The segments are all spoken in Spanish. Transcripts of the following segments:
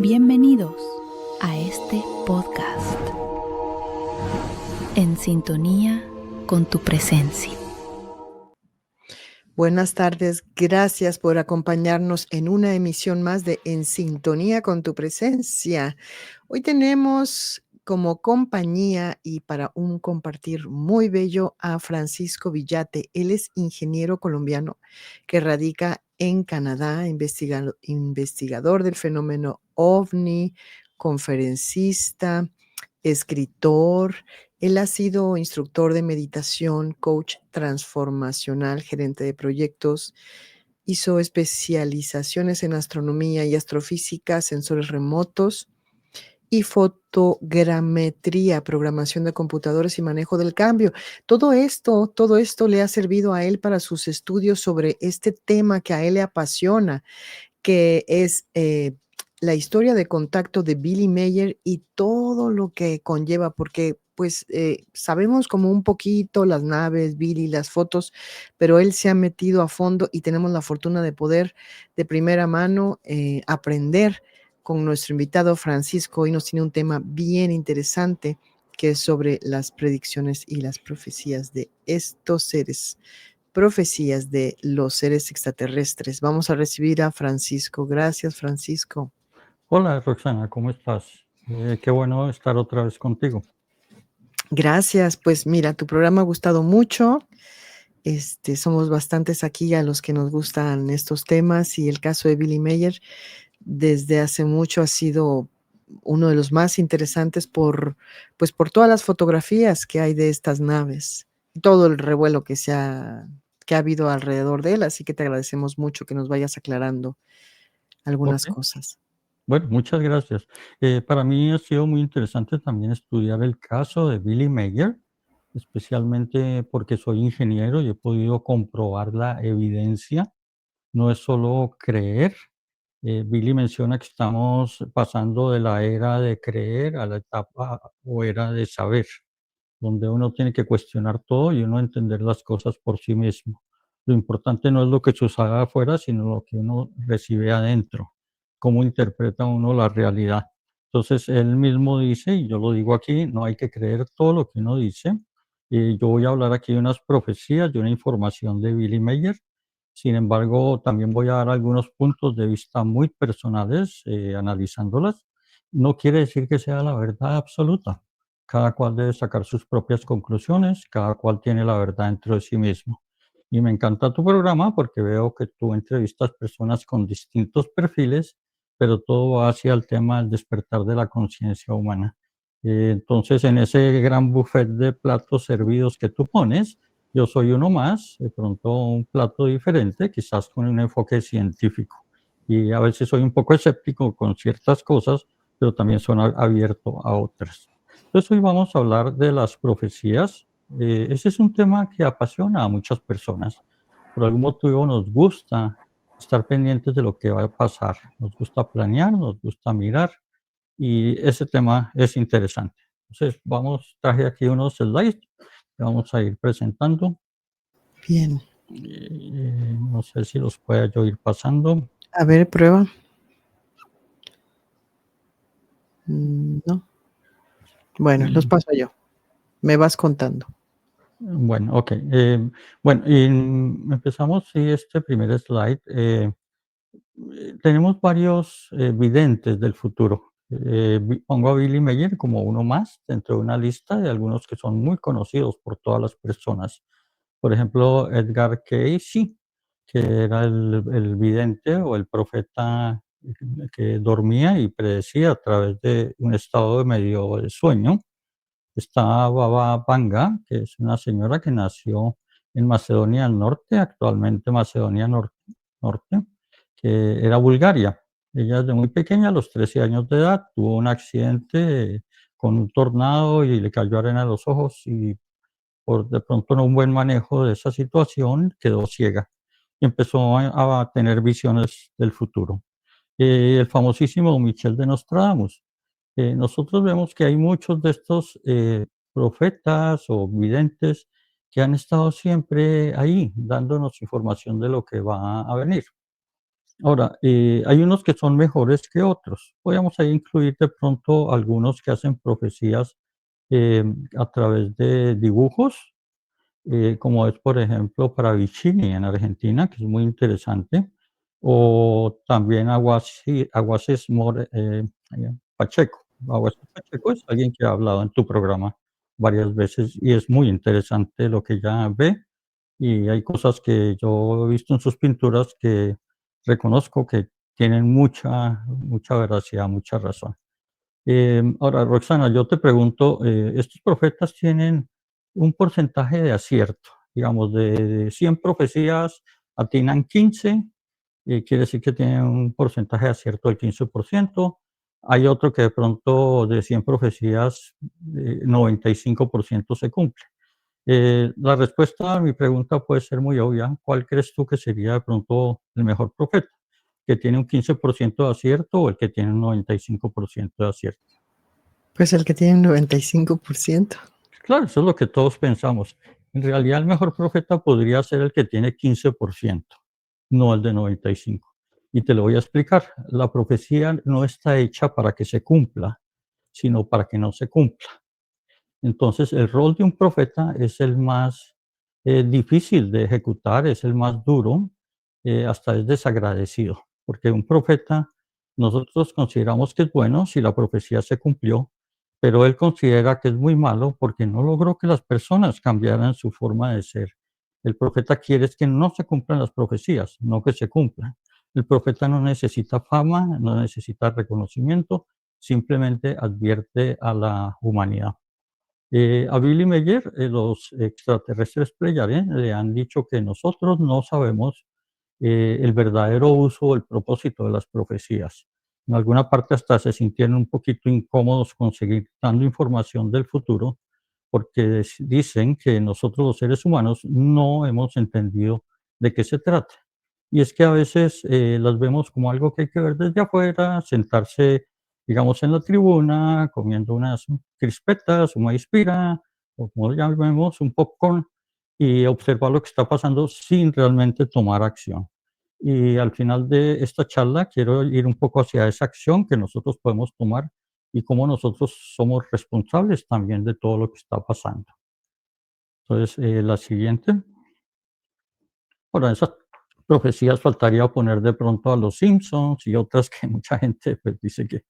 Bienvenidos a este podcast, en sintonía con tu presencia. Buenas tardes, gracias por acompañarnos en una emisión más de En Sintonía con tu presencia. Hoy tenemos como compañía y para un compartir muy bello a Francisco Villate. Él es ingeniero colombiano que radica en Canadá, investigador del fenómeno OVNI, conferencista, escritor. Él ha sido instructor de meditación, coach transformacional, gerente de proyectos. Hizo especializaciones en astronomía y astrofísica, sensores remotos y fotogrametría, programación de computadores y manejo del cambio. Todo esto le ha servido a él para sus estudios sobre este tema que a él le apasiona, que es la historia de contacto de Billy Mayer y todo lo que conlleva, porque pues sabemos como un poquito las naves, Billy, las fotos, pero él se ha metido a fondo y tenemos la fortuna de poder de primera mano aprender con nuestro invitado Francisco. Hoy nos tiene un tema bien interesante que es sobre las predicciones y las profecías de estos seres, profecías de los seres extraterrestres. Vamos a recibir a Francisco. Gracias, Francisco. Hola Roxana, ¿cómo estás? Qué bueno estar otra vez contigo. Gracias. Pues mira, tu programa ha gustado mucho. Somos bastantes aquí a los que nos gustan estos temas y el caso de Billy Mayer desde hace mucho ha sido uno de los más interesantes pues por todas las fotografías que hay de estas naves, todo el revuelo que ha habido alrededor de él, así que te agradecemos mucho que nos vayas aclarando algunas Ok, cosas. bueno, muchas gracias. Para mí ha sido muy interesante también estudiar el caso de Billy Mayer, especialmente porque soy ingeniero y he podido comprobar la evidencia. No es solo creer. Billy menciona que estamos pasando de la era de creer a la etapa o era de saber, donde uno tiene que cuestionar todo y uno entender las cosas por sí mismo. Lo importante no es lo que sucede afuera, sino lo que uno recibe adentro, cómo interpreta uno la realidad. Entonces, él mismo dice, y yo lo digo aquí, no hay que creer todo lo que uno dice. Yo voy a hablar aquí de unas profecías, de una información de Billy Mayer. Sin embargo, también voy a dar algunos puntos de vista muy personales, analizándolas. No quiere decir que sea la verdad absoluta. Cada cual debe sacar sus propias conclusiones, cada cual tiene la verdad dentro de sí mismo. Y me encanta tu programa porque veo que tú entrevistas personas con distintos perfiles, pero todo va hacia el tema del despertar de la conciencia humana. Entonces, en ese gran buffet de platos servidos que tú pones, yo soy uno más, de pronto un plato diferente, quizás con un enfoque científico. Y a veces soy un poco escéptico con ciertas cosas, pero también soy abierto a otras. Entonces hoy vamos a hablar de las profecías. Ese es un tema que apasiona a muchas personas. Por algún motivo nos gusta estar pendientes de lo que va a pasar. Nos gusta planear, nos gusta mirar y ese tema es interesante. Entonces traje aquí unos slides que vamos a ir presentando. Bien. No sé si los pueda yo ir pasando. A ver, prueba. No. Bueno, los paso yo. Me vas contando. Bueno, ok. Bueno, y empezamos, sí, este primer slide. Tenemos varios videntes del futuro. Pongo a Billy Mayer como uno más dentro de una lista de algunos que son muy conocidos por todas las personas. Por ejemplo, Edgar Cayce, que era el vidente o el profeta que dormía y predecía a través de un estado de medio de sueño. Está Baba Vanga, que es una señora que nació en Macedonia del Norte, actualmente Macedonia Norte, que era Bulgaria. Ella desde muy pequeña, a los 13 años de edad, tuvo un accidente con un tornado y le cayó arena a los ojos y por de pronto no un buen manejo de esa situación quedó ciega y empezó a tener visiones del futuro. El famosísimo Michel de Nostradamus. Nosotros vemos que hay muchos de estos profetas o videntes que han estado siempre ahí, dándonos información de lo que va a venir. Ahora, hay unos que son mejores que otros. Podríamos ahí incluir de pronto algunos que hacen profecías a través de dibujos, como es, por ejemplo, Pravicini en Argentina, que es muy interesante, o también Aguasis Pacheco. Aguasis Pacheco es alguien que ha hablado en tu programa varias veces y es muy interesante lo que ella ve, y hay cosas que yo he visto en sus pinturas que reconozco que tienen mucha veracidad, mucha razón. Ahora, Roxana, yo te pregunto, estos profetas tienen un porcentaje de acierto, digamos, de 100 profecías atinan 15, quiere decir que tienen un porcentaje de acierto del 15%. Hay otro que de pronto de 100 profecías, 95% se cumple. La respuesta a mi pregunta puede ser muy obvia. ¿Cuál crees tú que sería de pronto el mejor profeta? ¿Que tiene un 15% de acierto o el que tiene un 95% de acierto? Pues el que tiene un 95%. Claro, eso es lo que todos pensamos. En realidad, el mejor profeta podría ser el que tiene 15%, no el de 95. Y te lo voy a explicar. La profecía no está hecha para que se cumpla, sino para que no se cumpla. Entonces, el rol de un profeta es el más difícil de ejecutar, es el más duro, hasta es desagradecido, porque un profeta nosotros consideramos que es bueno si la profecía se cumplió, pero él considera que es muy malo porque no logró que las personas cambiaran su forma de ser. El profeta quiere es que no se cumplan las profecías, no que se cumplan. El profeta no necesita fama, no necesita reconocimiento, simplemente advierte a la humanidad. A Billy Meyer, los extraterrestres Pleiadianos le han dicho que nosotros no sabemos el verdadero uso o el propósito de las profecías. En alguna parte hasta se sintieron un poquito incómodos con seguir dando información del futuro, porque dicen que nosotros los seres humanos no hemos entendido de qué se trata. Y es que a veces las vemos como algo que hay que ver desde afuera, sentarse, digamos, en la tribuna, comiendo unas crispetas, un maíz pira, o como lo llamemos, un popcorn, y observar lo que está pasando sin realmente tomar acción. Y al final de esta charla quiero ir un poco hacia esa acción que nosotros podemos tomar y cómo nosotros somos responsables también de todo lo que está pasando. Entonces, la siguiente. Bueno, esas profecías faltaría poner de pronto a los Simpsons y otras que mucha gente pues, dice que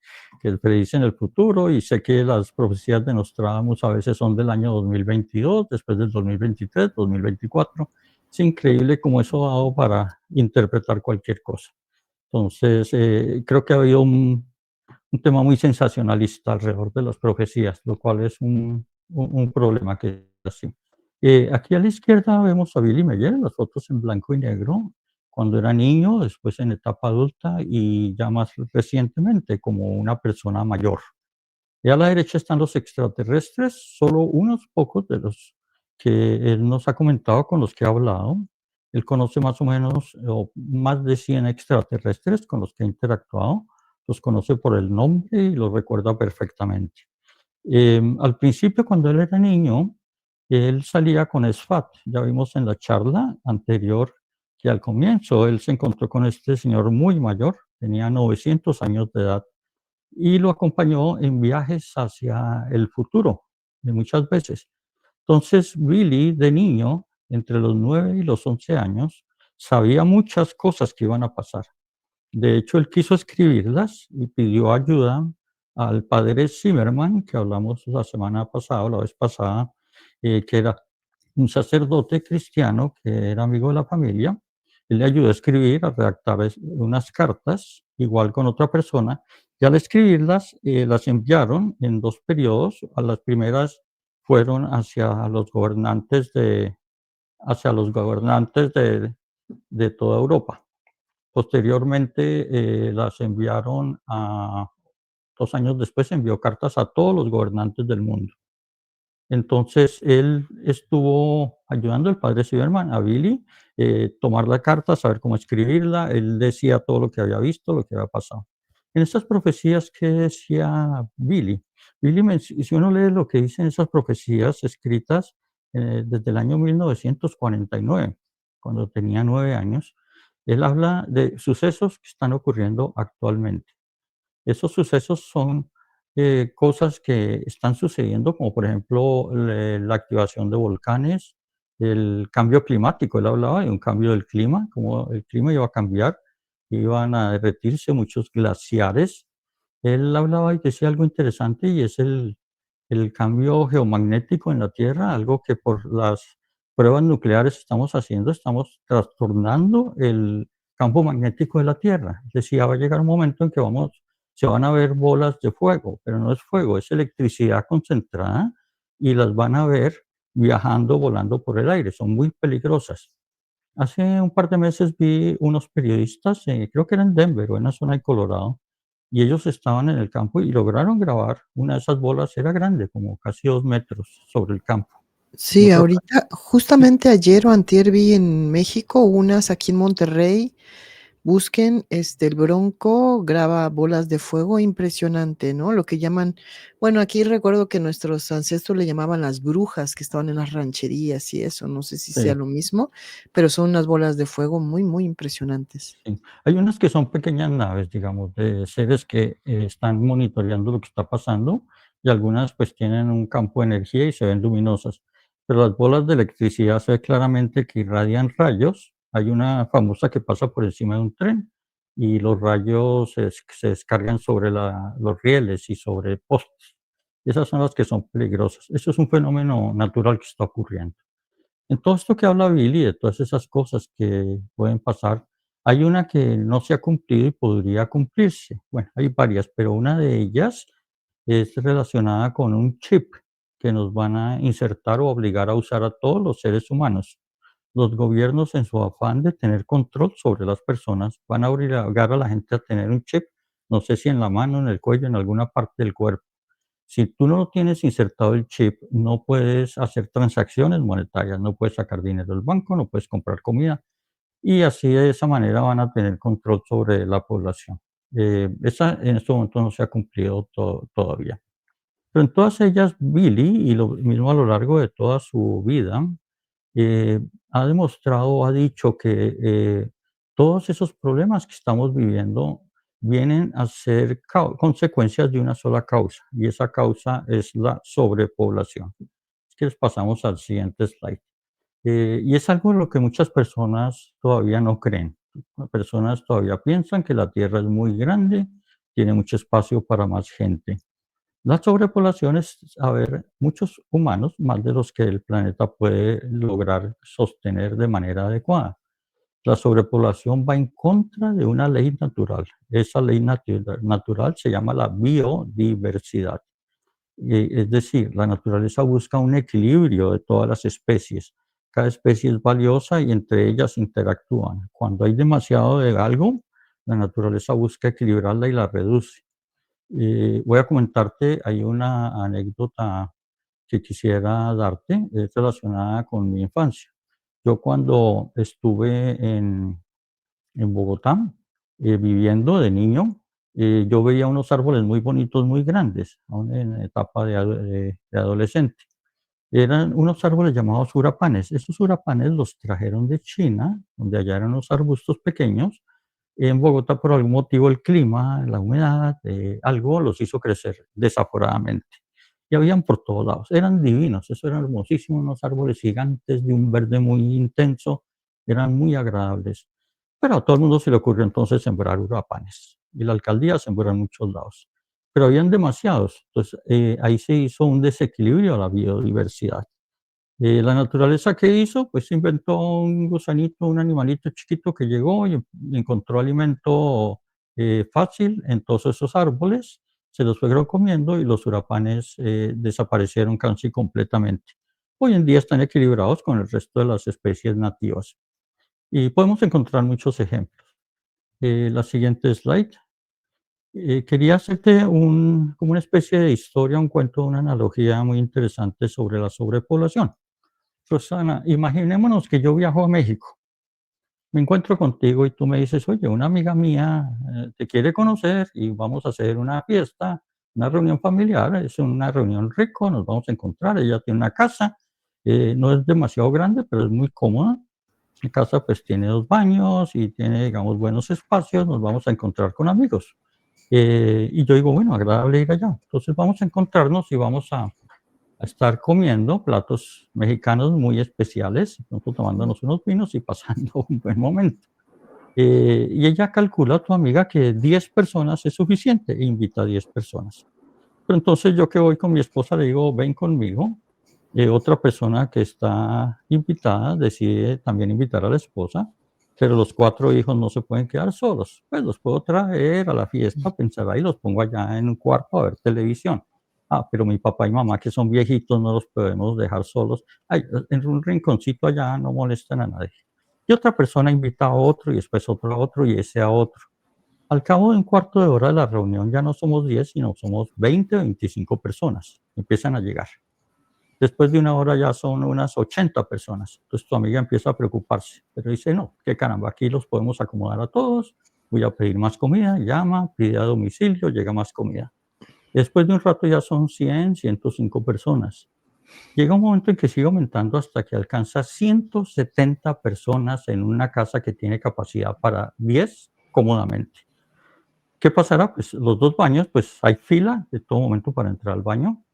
predicen el futuro, y sé que las profecías de Nostradamus a veces son del año 2022, después del 2023, 2024. Es increíble cómo eso ha dado para interpretar cualquier cosa. Entonces, creo que ha habido un tema muy sensacionalista alrededor de las profecías, lo cual es un problema que es así. Aquí a la izquierda vemos a Billy Meyer, las fotos en blanco y negro, cuando era niño, después en etapa adulta y ya más recientemente como una persona mayor. Y a la derecha están los extraterrestres, solo unos pocos de los que él nos ha comentado, con los que ha hablado. Él conoce más o menos o más de 100 extraterrestres con los que ha interactuado, los conoce por el nombre y los recuerda perfectamente. Al principio, cuando él era niño, él salía con Esfat. Ya vimos en la charla anterior que al comienzo él se encontró con este señor muy mayor, tenía 900 años de edad, y lo acompañó en viajes hacia el futuro, de muchas veces. Entonces, Billy, de niño, entre los 9 y los 11 años, sabía muchas cosas que iban a pasar. De hecho, él quiso escribirlas y pidió ayuda al padre Zimmerman, que hablamos la semana pasada o la vez pasada, que era un sacerdote cristiano que era amigo de la familia. Él le ayudó a escribir, a redactar unas cartas, igual con otra persona, y al escribirlas, las enviaron en dos periodos. A las primeras fueron hacia los gobernantes de toda Europa. Posteriormente, las enviaron a 2 años después, envió cartas a todos los gobernantes del mundo. Entonces, él estuvo ayudando al padre Silverman, a Billy, tomar la carta, saber cómo escribirla. Él decía todo lo que había visto, lo que había pasado. En estas profecías, ¿qué decía Billy? Si uno lee lo que dicen esas profecías escritas desde el año 1949, cuando tenía 9 años, Él habla de sucesos que están ocurriendo actualmente. Esos sucesos son cosas que están sucediendo, como por ejemplo la activación de volcanes, el cambio climático. Él hablaba de un cambio del clima, como el clima iba a cambiar, iban a derretirse muchos glaciares. Él hablaba y decía algo interesante y es el cambio geomagnético en la Tierra, algo que por las pruebas nucleares estamos haciendo, estamos trastornando el campo magnético de la Tierra. Decía, va a llegar un momento en que se van a ver bolas de fuego, pero no es fuego, es electricidad concentrada y las van a ver viajando, volando por el aire. Son muy peligrosas. Hace un par de meses vi unos periodistas, creo que era en Denver o en la zona de Colorado, y ellos estaban en el campo y lograron grabar una de esas bolas, era grande, como casi 2 metros sobre el campo. Sí, Otra ahorita, justamente ayer o antier vi en México unas aquí en Monterrey. Busquen, el Bronco graba bolas de fuego impresionante, ¿no? Lo que llaman, bueno, aquí recuerdo que nuestros ancestros le llamaban las brujas que estaban en las rancherías y eso, no sé si sea sí. lo mismo, pero son unas bolas de fuego muy, muy impresionantes. Sí, hay unas que son pequeñas naves, digamos, de seres que están monitoreando lo que está pasando y algunas pues tienen un campo de energía y se ven luminosas. Pero las bolas de electricidad se ve claramente que irradian rayos. Hay una famosa que pasa por encima de un tren y los rayos se descargan sobre los rieles y sobre postes. Esas son las que son peligrosas. Eso es un fenómeno natural que está ocurriendo. En todo esto que habla Billy, de todas esas cosas que pueden pasar, hay una que no se ha cumplido y podría cumplirse. Bueno, hay varias, pero una de ellas es relacionada con un chip que nos van a insertar o obligar a usar a todos los seres humanos. Los gobiernos, en su afán de tener control sobre las personas, van a obligar a la gente a tener un chip, no sé si en la mano, en el cuello, en alguna parte del cuerpo. Si tú no tienes insertado el chip, no puedes hacer transacciones monetarias, no puedes sacar dinero del banco, no puedes comprar comida y así de esa manera van a tener control sobre la población. Esa en este momento no se ha cumplido todavía. Pero en todas ellas, Billy, y lo mismo a lo largo de toda su vida, eh, ha demostrado, ha dicho que todos esos problemas que estamos viviendo vienen a ser consecuencias de una sola causa, y esa causa es la sobrepoblación. Es que les pasamos al siguiente slide. Y es algo en lo que muchas personas todavía no creen. Las personas todavía piensan que la Tierra es muy grande, tiene mucho espacio para más gente. La sobrepoblación es haber muchos humanos, más de los que el planeta puede lograr sostener de manera adecuada. La sobrepoblación va en contra de una ley natural. Esa ley natural se llama la biodiversidad. Es decir, la naturaleza busca un equilibrio de todas las especies. Cada especie es valiosa y entre ellas interactúan. Cuando hay demasiado de algo, la naturaleza busca equilibrarla y la reduce. Voy a comentarte, hay una anécdota que quisiera darte, es relacionada con mi infancia. Yo cuando estuve en Bogotá, viviendo de niño, yo veía unos árboles muy bonitos, muy grandes, aún en etapa de adolescente. Eran unos árboles llamados urapanes. Esos urapanes los trajeron de China, donde allá eran unos arbustos pequeños. En Bogotá, por algún motivo, el clima, la humedad, algo los hizo crecer desaforadamente. Y habían por todos lados. Eran divinos, eso eran hermosísimos, unos árboles gigantes de un verde muy intenso, eran muy agradables. Pero a todo el mundo se le ocurrió entonces sembrar urapanes. Y la alcaldía sembró en muchos lados. Pero habían demasiados. Entonces, ahí se hizo un desequilibrio a la biodiversidad. La naturaleza, ¿qué hizo? Pues inventó un gusanito, un animalito chiquito que llegó y encontró alimento fácil en todos esos árboles, se los fueron comiendo y los urapanes desaparecieron casi completamente. Hoy en día están equilibrados con el resto de las especies nativas y podemos encontrar muchos ejemplos. La siguiente slide. Quería hacerte como una especie de historia, un cuento, una analogía muy interesante sobre la sobrepoblación. Rosana, imaginémonos que yo viajo a México, me encuentro contigo y tú me dices, oye, una amiga mía te quiere conocer y vamos a hacer una fiesta, una reunión familiar, es una reunión rico, nos vamos a encontrar, ella tiene una casa, no es demasiado grande, pero es muy cómoda, La casa pues tiene 2 baños y tiene, digamos, buenos espacios, nos vamos a encontrar con amigos. Y yo digo, bueno, agradable ir allá. Entonces vamos a encontrarnos y vamos a estar comiendo platos mexicanos muy especiales, nosotros Mm, tomándonos unos vinos y pasando un buen momento. Y ella calcula, tu amiga, que 10 personas es suficiente e invita a 10 personas. Pero entonces yo que voy con mi esposa le digo, ven conmigo. Otra persona que está invitada decide también invitar a la esposa, pero los 4 hijos no se pueden quedar solos. Pues los puedo traer a la mm, fiesta, pensar ahí, los pongo allá en un cuarto a ver televisión. Ah, pero mi papá y mamá, que son viejitos, no los podemos dejar solos. Ay, en un rinconcito allá no molestan a nadie. Y otra persona invita a otro y después otro a otro y ese a otro. Al cabo de un cuarto de hora de la reunión ya no somos 10, sino somos 20 o 25 personas. Empiezan a llegar. Después de una hora ya son unas 80 personas. Entonces tu amiga empieza a preocuparse, pero dice, no, qué caramba, aquí los podemos acomodar a todos, voy a pedir más comida, llama, pide a domicilio, llega más comida. Después de un rato ya son 100, 105 personas. Llega un momento en que sigue aumentando hasta que alcanza 170 personas en una casa que tiene capacidad para 10 cómodamente. ¿Qué pasará? Pues los 2 baños, pues hay fila de todo momento para entrar al baño.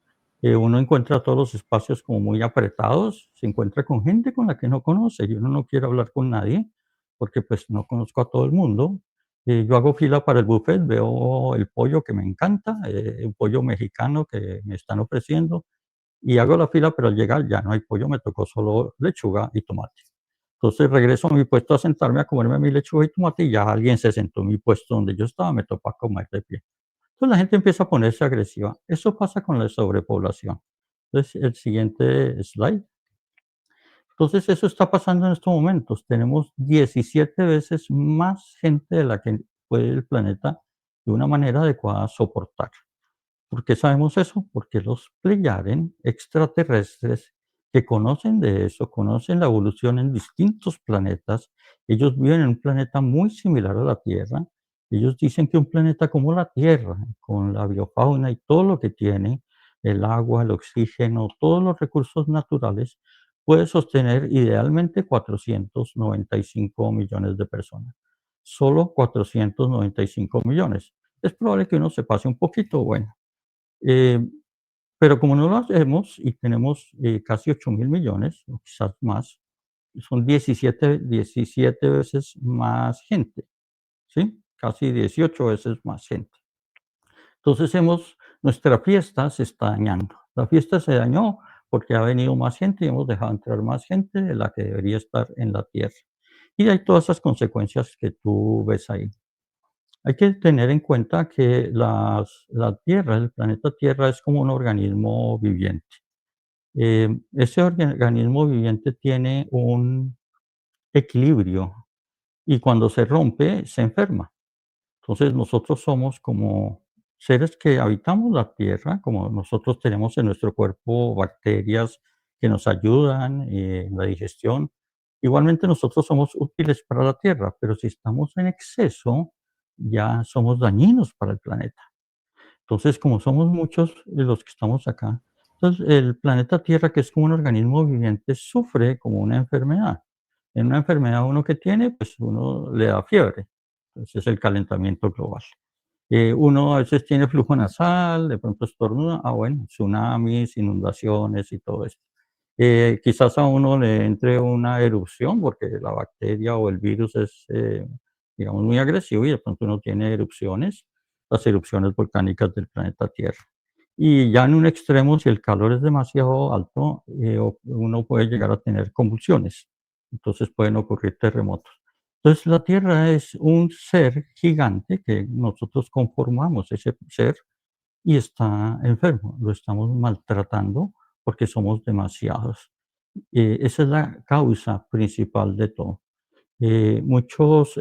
Uno encuentra todos los espacios como muy apretados, se encuentra con gente con la que no conoce y uno no quiere hablar con nadie porque pues no conozco a todo el mundo. Yo hago fila para el buffet, veo el pollo que me encanta, un pollo mexicano que me están ofreciendo y hago la fila, pero al llegar ya no hay pollo, me tocó solo lechuga y tomate. Entonces regreso a mi puesto a sentarme a comerme mi lechuga y tomate y ya alguien se sentó en mi puesto donde yo estaba, me tocó comer de pie. Entonces la gente empieza a ponerse agresiva. Eso pasa con la sobrepoblación. Entonces, el siguiente slide. Entonces, eso está pasando en estos momentos. Tenemos 17 veces más gente de la que puede el planeta de una manera adecuada soportar. ¿Por qué sabemos eso? Porque los Pleyaren extraterrestres que conocen de eso, conocen la evolución en distintos planetas, ellos viven en un planeta muy similar a la Tierra. Ellos dicen que un planeta como la Tierra, con la biofauna y todo lo que tiene, el agua, el oxígeno, todos los recursos naturales, puede sostener idealmente 495 millones de personas. Solo 495 millones. Es probable que uno se pase un poquito, bueno, eh, pero como no lo hacemos y tenemos casi 8.000 millones, o quizás más, son 17 veces más gente, ¿sí? Casi 18 veces más gente. Entonces nuestra fiesta se está dañando. La fiesta se dañó porque ha venido más gente y hemos dejado entrar más gente de la que debería estar en la Tierra. Y hay todas esas consecuencias que tú ves ahí. Hay que tener en cuenta que la Tierra, el planeta Tierra es como un organismo viviente. Ese organismo viviente tiene un equilibrio y cuando se rompe, se enferma. Entonces nosotros somos como seres que habitamos la Tierra, como nosotros tenemos en nuestro cuerpo bacterias que nos ayudan en la digestión. Igualmente nosotros somos útiles para la Tierra, pero si estamos en exceso, ya somos dañinos para el planeta. Entonces, como somos muchos de los que estamos acá, entonces el planeta Tierra, que es como un organismo viviente, sufre como una enfermedad. En una enfermedad uno que tiene, pues uno le da fiebre. Entonces es el calentamiento global. Uno a veces tiene flujo nasal, de pronto estornuda, bueno, tsunamis, inundaciones y todo esto. Quizás a uno le entre una erupción porque la bacteria o el virus es, digamos, muy agresivo y de pronto uno tiene erupciones, las erupciones volcánicas del planeta Tierra. Y ya en un extremo, si el calor es demasiado alto, uno puede llegar a tener convulsiones. Entonces pueden ocurrir terremotos. Entonces la Tierra es un ser gigante que nosotros conformamos ese ser y está enfermo, lo estamos maltratando porque somos demasiados. Esa es la causa principal de todo. Muchas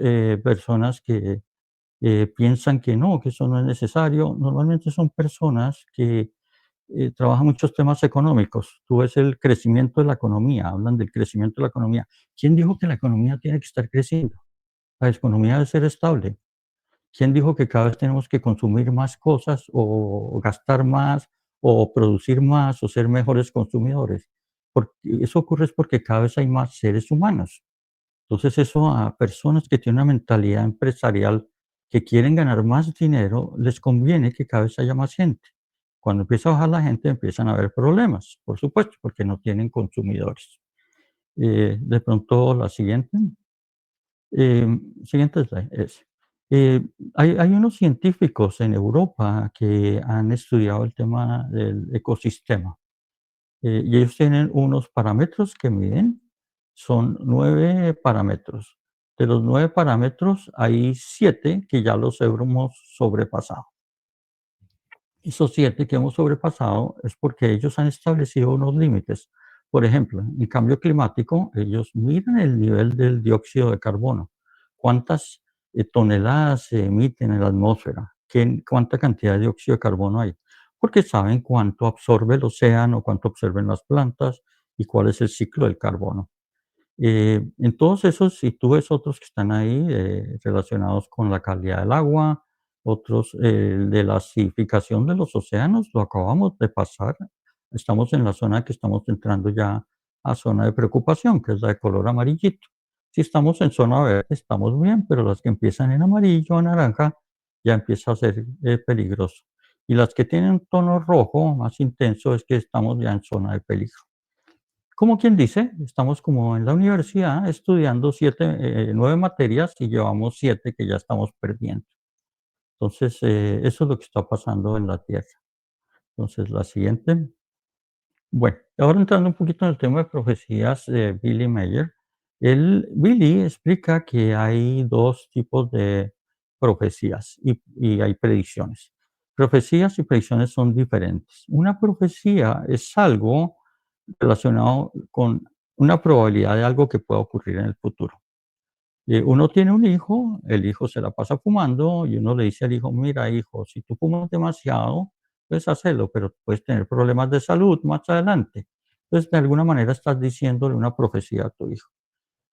personas que piensan que no, que eso no es necesario, normalmente son personas que trabajan muchos temas económicos. Tú ves el crecimiento de la economía, hablan del crecimiento de la economía. ¿Quién dijo que la economía tiene que estar creciendo? La economía debe ser estable. ¿Quién dijo que cada vez tenemos que consumir más cosas o gastar más o producir más o ser mejores consumidores? Porque eso ocurre es porque cada vez hay más seres humanos. Entonces eso a personas que tienen una mentalidad empresarial, que quieren ganar más dinero, les conviene que cada vez haya más gente. Cuando empieza a bajar la gente, empiezan a haber problemas, por supuesto, porque no tienen consumidores. De pronto la siguiente. Siguiente slide es, hay unos científicos en Europa que han estudiado el tema del ecosistema, y ellos tienen unos parámetros que miden, son 9 parámetros. De los 9 parámetros, hay 7 que ya los hemos sobrepasado. Esos 7 que hemos sobrepasado es porque ellos han establecido unos límites. Por ejemplo, en cambio climático, ellos miran el nivel del dióxido de carbono. ¿Cuántas toneladas se emiten en la atmósfera? ¿Cuánta cantidad de dióxido de carbono hay? Porque saben cuánto absorbe el océano, cuánto absorben las plantas y cuál es el ciclo del carbono. En todos esos, si tú ves otros que están ahí relacionados con la calidad del agua, otros de la acidificación de los océanos, lo acabamos de pasar. Estamos en la zona que estamos entrando ya a zona de preocupación, que es la de color amarillito. Si estamos en zona verde, estamos bien, pero las que empiezan en amarillo o naranja, ya empieza a ser peligroso. Y las que tienen un tono rojo más intenso es que estamos ya en zona de peligro. Como quien dice, estamos como en la universidad estudiando 9 materias y llevamos 7 que ya estamos perdiendo. Entonces, eso es lo que está pasando en la Tierra. Entonces, la siguiente. Bueno, ahora entrando un poquito en el tema de profecías de Billy Mayer. Billy explica que hay 2 tipos de profecías y hay predicciones. Profecías y predicciones son diferentes. Una profecía es algo relacionado con una probabilidad de algo que pueda ocurrir en el futuro. Uno tiene un hijo, el hijo se la pasa fumando y uno le dice al hijo, mira hijo, si tú fumas demasiado, puedes hacerlo, pero puedes tener problemas de salud más adelante. Entonces, de alguna manera estás diciéndole una profecía a tu hijo.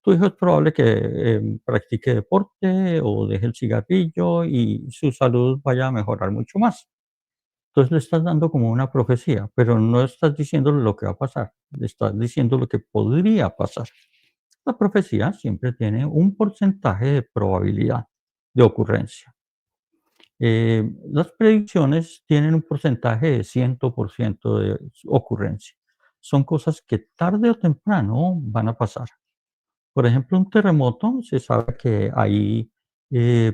Tu hijo es probable que practique deporte o deje el cigarrillo y su salud vaya a mejorar mucho más. Entonces le estás dando como una profecía, pero no estás diciéndole lo que va a pasar, le estás diciendo lo que podría pasar. La profecía siempre tiene un porcentaje de probabilidad de ocurrencia. Las predicciones tienen un porcentaje de 100% de ocurrencia. Son cosas que tarde o temprano van a pasar. Por ejemplo, un terremoto, se sabe que hay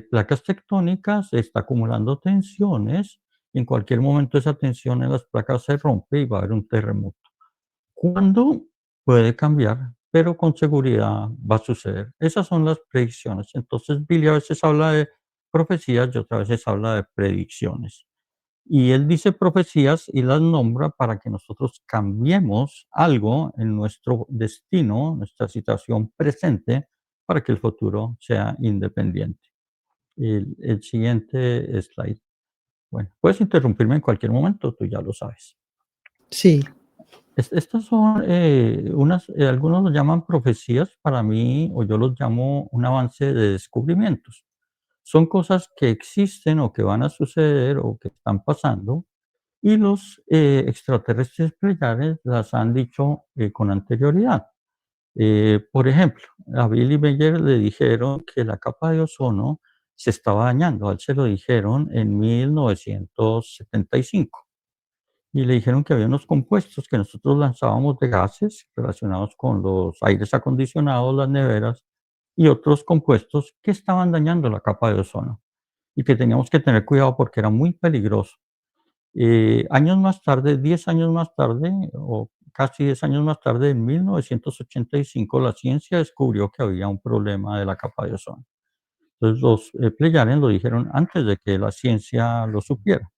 placas tectónicas, se está acumulando tensiones, y en cualquier momento esa tensión en las placas se rompe y va a haber un terremoto. ¿Cuándo? Puede cambiar, pero con seguridad va a suceder. Esas son las predicciones. Entonces, Billy a veces habla de profecías y otras veces habla de predicciones. Y él dice profecías y las nombra para que nosotros cambiemos algo en nuestro destino, nuestra situación presente, para que el futuro sea independiente. El siguiente slide. Bueno, puedes interrumpirme en cualquier momento, tú ya lo sabes. Sí, Estas son algunos los llaman profecías, para mí, o yo los llamo un avance de descubrimientos. Son cosas que existen o que van a suceder o que están pasando y los extraterrestres pleiades las han dicho con anterioridad. Por ejemplo, a Billy Mayer le dijeron que la capa de ozono se estaba dañando. A él se lo dijeron en 1975 y le dijeron que había unos compuestos que nosotros lanzábamos de gases relacionados con los aires acondicionados, las neveras y otros compuestos que estaban dañando la capa de ozono y que teníamos que tener cuidado porque era muy peligroso. Años más tarde, 10 años más tarde, o casi 10 años más tarde, en 1985, la ciencia descubrió que había un problema de la capa de ozono. Entonces, los Pleyadianos lo dijeron antes de que la ciencia lo supiera.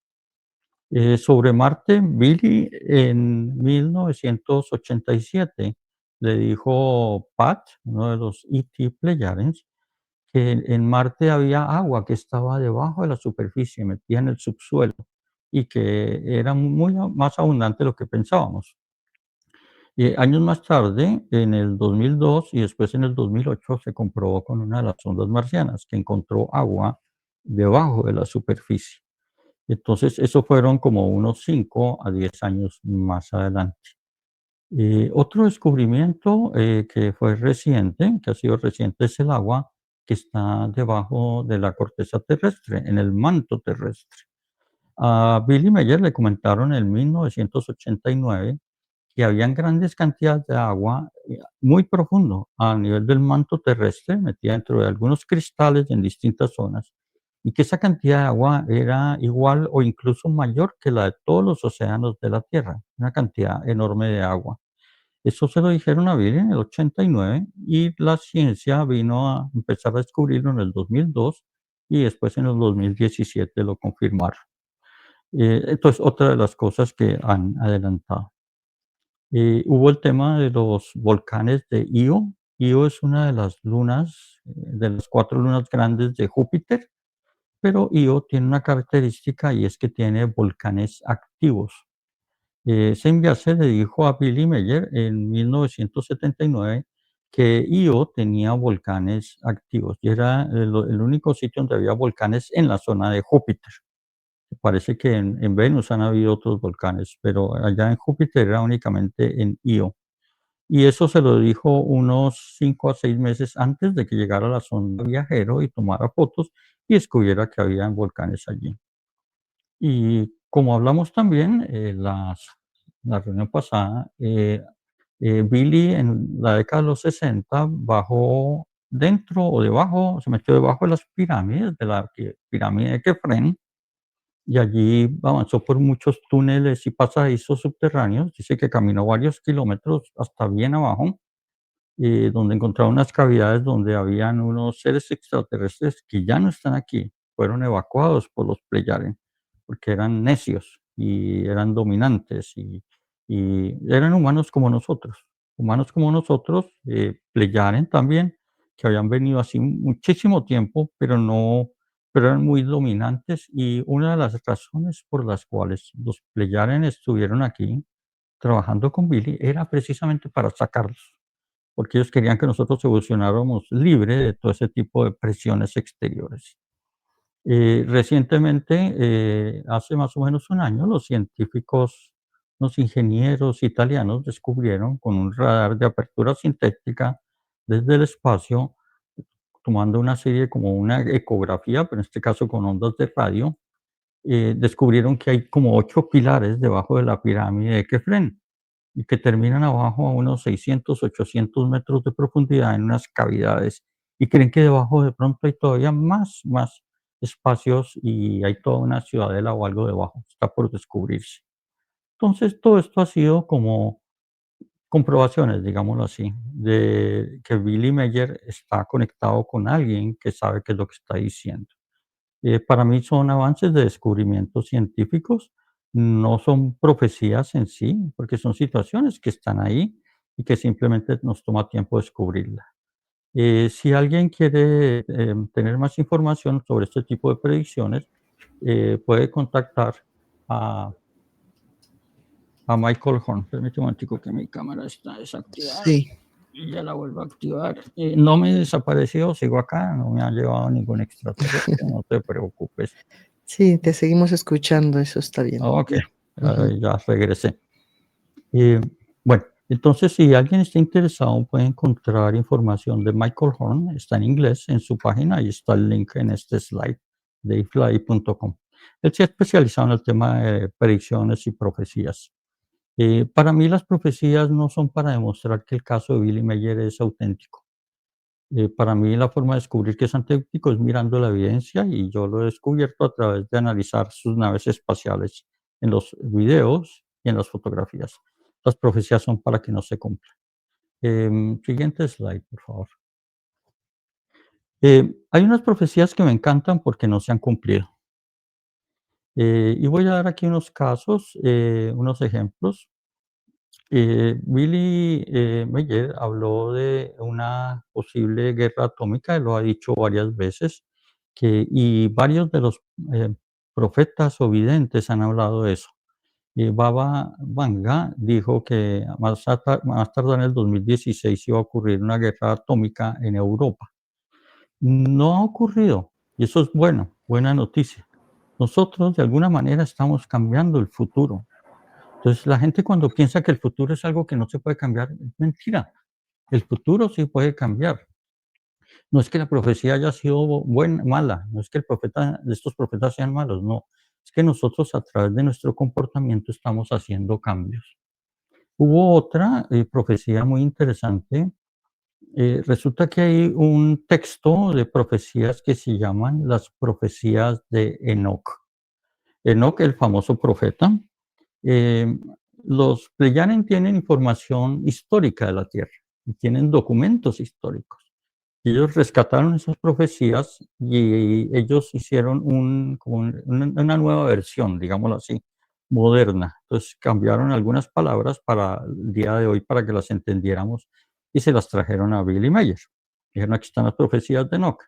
Sobre Marte, Billy en 1987 le dijo Pat, uno de los E.T. Pleyadians, que en Marte había agua que estaba debajo de la superficie, metida en el subsuelo, y que era muy más abundante de lo que pensábamos. Y años más tarde, en el 2002 y después en el 2008, se comprobó con una de las sondas marcianas que encontró agua debajo de la superficie. Entonces, eso fueron como unos 5 a 10 años más adelante. Otro descubrimiento que fue reciente, que ha sido reciente, es el agua que está debajo de la corteza terrestre, en el manto terrestre. A Billy Meyer le comentaron en 1989 que habían grandes cantidades de agua muy profundo a nivel del manto terrestre, metida dentro de algunos cristales en distintas zonas, y que esa cantidad de agua era igual o incluso mayor que la de todos los océanos de la Tierra, una cantidad enorme de agua. Eso se lo dijeron a Billy en el 89 y la ciencia vino a empezar a descubrirlo en el 2002 y después en el 2017 lo confirmaron. Entonces, otra de las cosas que han adelantado. Hubo el tema de los volcanes de Io. Io es una de las lunas, de las 4 lunas grandes de Júpiter, pero Io tiene una característica y es que tiene volcanes activos. Sembiase le dijo a Billy Meyer en 1979 que Io tenía volcanes activos y era el único sitio donde había volcanes en la zona de Júpiter. Parece que en Venus han habido otros volcanes, pero allá en Júpiter era únicamente en Io. Y eso se lo dijo unos 5 a 6 meses antes de que llegara la sonda Viajero y tomara fotos y descubriera que habían volcanes allí. Y como hablamos también, la reunión pasada, Billy en la década de los 60 bajó dentro o debajo, se metió debajo de las pirámides, de la pirámide de Kefren, y allí avanzó por muchos túneles y pasadizos subterráneos. Dice que caminó varios kilómetros hasta bien abajo, donde encontraba unas cavidades donde habían unos seres extraterrestres que ya no están aquí, fueron evacuados por los Pleyaren, porque eran necios y eran dominantes y eran humanos como nosotros, Pleyaren también, que habían venido así muchísimo tiempo, pero eran muy dominantes, y una de las razones por las cuales los Pleyaren estuvieron aquí trabajando con Billy era precisamente para sacarlos, porque ellos querían que nosotros evolucionáramos libre de todo ese tipo de presiones exteriores. Recientemente, hace más o menos un año, los científicos, los ingenieros italianos descubrieron con un radar de apertura sintética desde el espacio, tomando una serie como una ecografía, pero en este caso con ondas de radio, descubrieron que hay como 8 pilares debajo de la pirámide de Kefren y que terminan abajo a unos 600, 800 metros de profundidad en unas cavidades, y creen que debajo de pronto hay todavía más espacios y hay toda una ciudadela o algo debajo, está por descubrirse. Entonces, todo esto ha sido como comprobaciones, digámoslo así, de que Billy Meyer está conectado con alguien que sabe qué es lo que está diciendo. Para mí son avances de descubrimientos científicos, no son profecías en sí, porque son situaciones que están ahí y que simplemente nos toma tiempo descubrirla. Si alguien quiere tener más información sobre este tipo de predicciones, puede contactar a, a Michael Horn. Permítame un momentico que mi cámara está desactivada Sí. y ya la vuelvo a activar. No me he desaparecido, sigo acá, no me ha llevado ningún extraterrestre, no te preocupes. Sí, te seguimos escuchando, eso está bien. Ok, Ujú. ya regresé. Eh, bueno, entonces si alguien está interesado puede encontrar información de Michael Horn, está en inglés en su página y está el link en este slide de ifly.com. Él se ha especializado en el tema de predicciones y profecías. Para mí las profecías no son para demostrar que el caso de Billy Meyer es auténtico. Para mí la forma de descubrir que es auténtico es mirando la evidencia, y yo lo he descubierto a través de analizar sus naves espaciales en los videos y en las fotografías. Las profecías son para que no se cumplan. Siguiente slide, por favor. Hay unas profecías que me encantan porque no se han cumplido. Y voy a dar aquí unos casos, unos ejemplos. Billy Meyer habló de una posible guerra atómica, él lo ha dicho varias veces, y varios de los profetas o videntes han hablado de eso. Baba Vanga dijo que más tardar en el 2016 iba a ocurrir una guerra atómica en Europa. No ha ocurrido, y eso es bueno, buena noticia. Nosotros de alguna manera estamos cambiando el futuro. Entonces, la gente cuando piensa que el futuro es algo que no se puede cambiar, es mentira. El futuro sí puede cambiar. No es que la profecía haya sido buena, mala, no es que estos profetas sean malos, no. Es que nosotros a través de nuestro comportamiento estamos haciendo cambios. Hubo otra profecía muy interesante. Resulta que hay un texto de profecías que se llaman las profecías de Enoc. Enoc, el famoso profeta. eh, los Pleyanen tienen información histórica de la Tierra y tienen documentos históricos. Ellos rescataron esas profecías y ellos hicieron una nueva versión, digámoslo así, moderna. Entonces cambiaron algunas palabras para el día de hoy para que las entendiéramos y se las trajeron a Billy Mayer. Dijeron, aquí están las profecías de Enoch.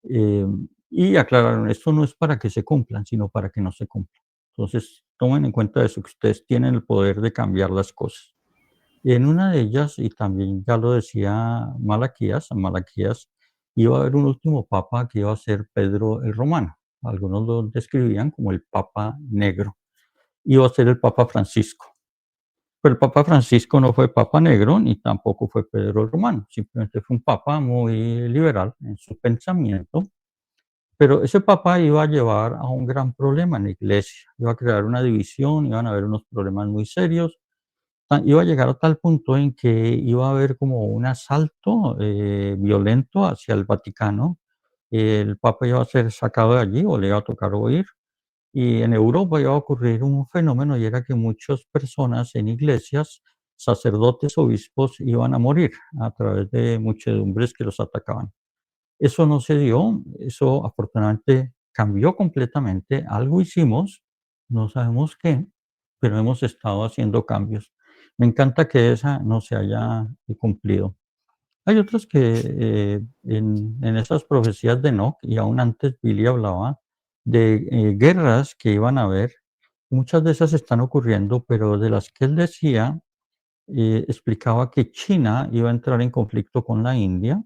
Eh, y aclararon, esto no es para que se cumplan, sino para que no se cumplan. Entonces tomen en cuenta eso, que ustedes tienen el poder de cambiar las cosas. Y en una de ellas, y también ya lo decía Malaquías, iba a haber un último papa que iba a ser Pedro el Romano. Algunos lo describían como el Papa Negro. Iba a ser el Papa Francisco. Pero el Papa Francisco no fue Papa Negro ni tampoco fue Pedro el Romano. Simplemente fue un Papa muy liberal en su pensamiento. Pero ese Papa iba a llevar a un gran problema en la iglesia. Iba a crear una división, iban a haber unos problemas muy serios. Iba a llegar a tal punto en que iba a haber como un asalto violento hacia el Vaticano. El Papa iba a ser sacado de allí o le iba a tocar huir. Y en Europa iba a ocurrir un fenómeno y era que muchas personas en iglesias, sacerdotes, obispos, iban a morir a través de muchedumbres que los atacaban. Eso no se dio, eso afortunadamente cambió completamente. Algo hicimos, no sabemos qué, pero hemos estado haciendo cambios. Me encanta que esa no se haya cumplido. Hay otros que en esas profecías de Enoch, y aún antes Billy hablaba de guerras que iban a haber. Muchas de esas están ocurriendo, pero de las que él decía, explicaba que China iba a entrar en conflicto con la India,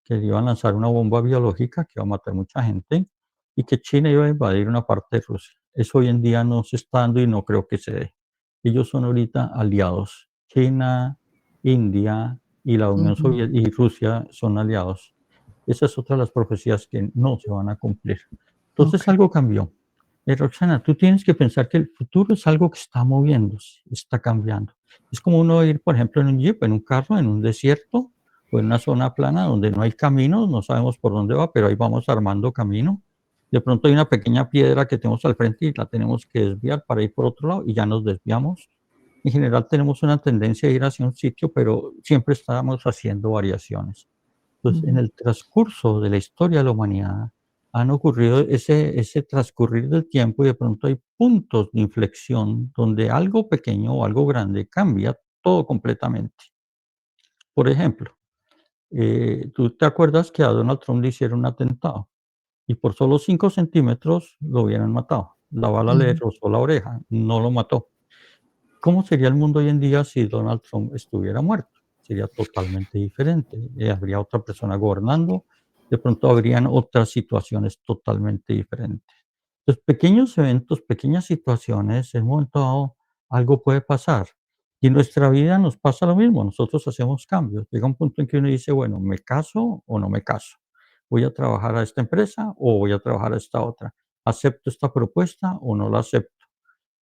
que le iban a lanzar una bomba biológica que iba a matar mucha gente y que China iba a invadir una parte de Rusia. Eso hoy en día no se está dando y no creo que se dé. Ellos son ahorita aliados. China, India y la Unión Ujú, Soviética y Rusia son aliados. Esa es otra de las profecías que no se van a cumplir. Entonces ok. algo cambió. Roxana, tú tienes que pensar que el futuro es algo que está moviéndose, está cambiando. Es como uno ir, por ejemplo, en un jeep, en un carro, en un desierto o en una zona plana donde no hay caminos, no sabemos por dónde va, pero ahí vamos armando camino. De pronto hay una pequeña piedra que tenemos al frente y la tenemos que desviar para ir por otro lado y ya nos desviamos. En general tenemos una tendencia a ir hacia un sitio, pero siempre estamos haciendo variaciones. Entonces, en Ujú, el transcurso de la historia de la humanidad han ocurrido ese transcurrir del tiempo y de pronto hay puntos de inflexión donde algo pequeño o algo grande cambia todo completamente. Por ejemplo, tú te acuerdas que a Donald Trump le hicieron un atentado y por solo 5 centímetros lo hubieran matado. La bala le ujú, rozó la oreja, no lo mató. ¿Cómo sería el mundo hoy en día si Donald Trump estuviera muerto? Sería totalmente diferente. Habría otra persona gobernando, de pronto habrían otras situaciones totalmente diferentes. Los pequeños eventos, pequeñas situaciones, en un momento dado algo puede pasar. Y en nuestra vida nos pasa lo mismo, nosotros hacemos cambios. Llega un punto en que uno dice, bueno, ¿me caso o no me caso? ¿Voy a trabajar a esta empresa o voy a trabajar a esta otra? ¿Acepto esta propuesta o no la acepto?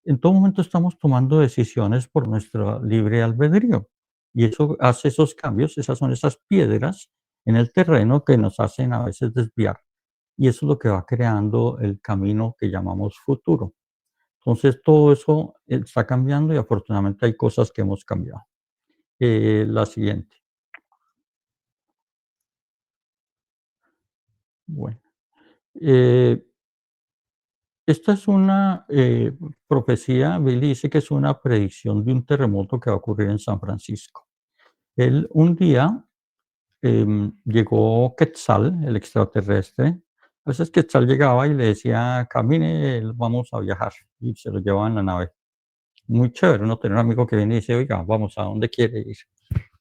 En todo momento estamos tomando decisiones por nuestro libre albedrío. Y eso hace esos cambios, esas son esas piedras en el terreno que nos hacen a veces desviar. Y eso es lo que va creando el camino que llamamos futuro. Entonces, todo eso está cambiando y afortunadamente hay cosas que hemos cambiado. La siguiente. Bueno, eh, esta es una profecía, Billy dice que es una predicción de un terremoto que va a ocurrir en San Francisco. Él un día llegó Quetzal, el extraterrestre. A veces Quetzal llegaba y le decía, camine, vamos a viajar. Y se lo llevaba en la nave. Muy chévere, uno tener un amigo que viene y dice, oiga, vamos, ¿a dónde quiere ir?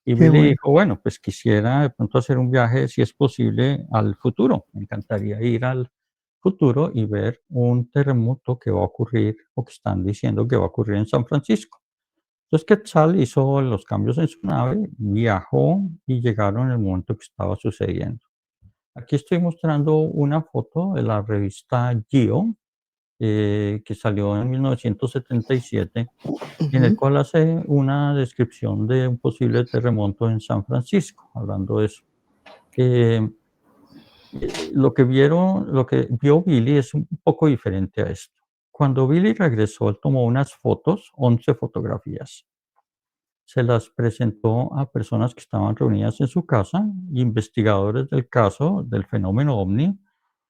Y qué Billy bueno. dijo, bueno, pues quisiera de pronto hacer un viaje, si es posible, al futuro. Me encantaría ir al futuro y ver un terremoto que va a ocurrir o que están diciendo que va a ocurrir en San Francisco. Entonces Quetzal hizo los cambios en su nave, viajó y llegaron en el momento que estaba sucediendo. Aquí estoy mostrando una foto de la revista Geo, que salió en 1977, en el Ujú, cual hace una descripción de un posible terremoto en San Francisco, hablando de eso. Eh, lo que vio Billy es un poco diferente a esto. Cuando Billy regresó, él tomó unas fotos, 11 fotografías. Se las presentó a personas que estaban reunidas en su casa, investigadores del caso, del fenómeno OVNI,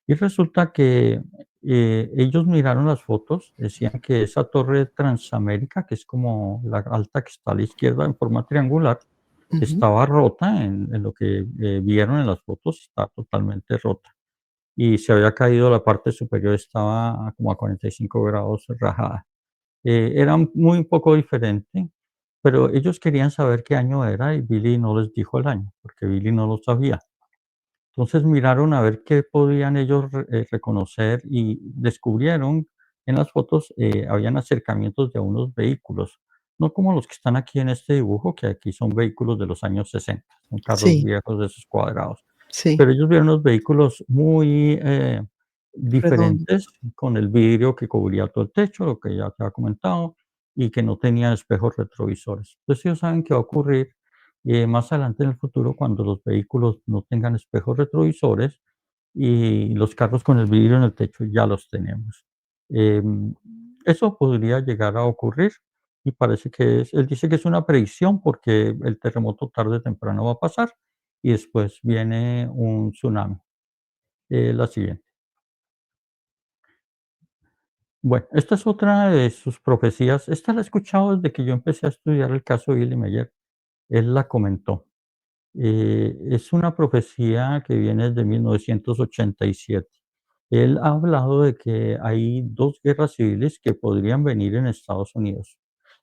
y resulta que ellos miraron las fotos, decían que esa torre Transamérica, que es como la alta que está a la izquierda en forma triangular, ujú. estaba rota en lo que vieron en las fotos, está totalmente rota. Y se había caído la parte superior, estaba como a 45 grados rajada. Era muy un poco diferente, pero ellos querían saber qué año era y Billy no les dijo el año, porque Billy no lo sabía. Entonces miraron a ver qué podían ellos reconocer y descubrieron en las fotos, habían acercamientos de unos vehículos, no como los que están aquí en este dibujo, que aquí son vehículos de los años 60, son carros Sí, viejos de esos cuadrados. sí, Pero ellos vieron unos vehículos muy redondo. diferentes, con el vidrio que cubría todo el techo, lo que ya te había comentado, y que no tenían espejos retrovisores. Entonces ellos saben qué va a ocurrir más adelante en el futuro cuando los vehículos no tengan espejos retrovisores y los carros con el vidrio en el techo ya los tenemos. Em, Eso podría llegar a ocurrir y parece que él dice que es una predicción porque el terremoto tarde o temprano va a pasar y después viene un tsunami. La siguiente. Bueno, esta es otra de sus profecías. Esta la he escuchado desde que yo empecé a estudiar el caso de Billy Meyer. Él la comentó. Es una profecía que viene desde 1987. Él ha hablado de que hay 2 guerras civiles que podrían venir en Estados Unidos.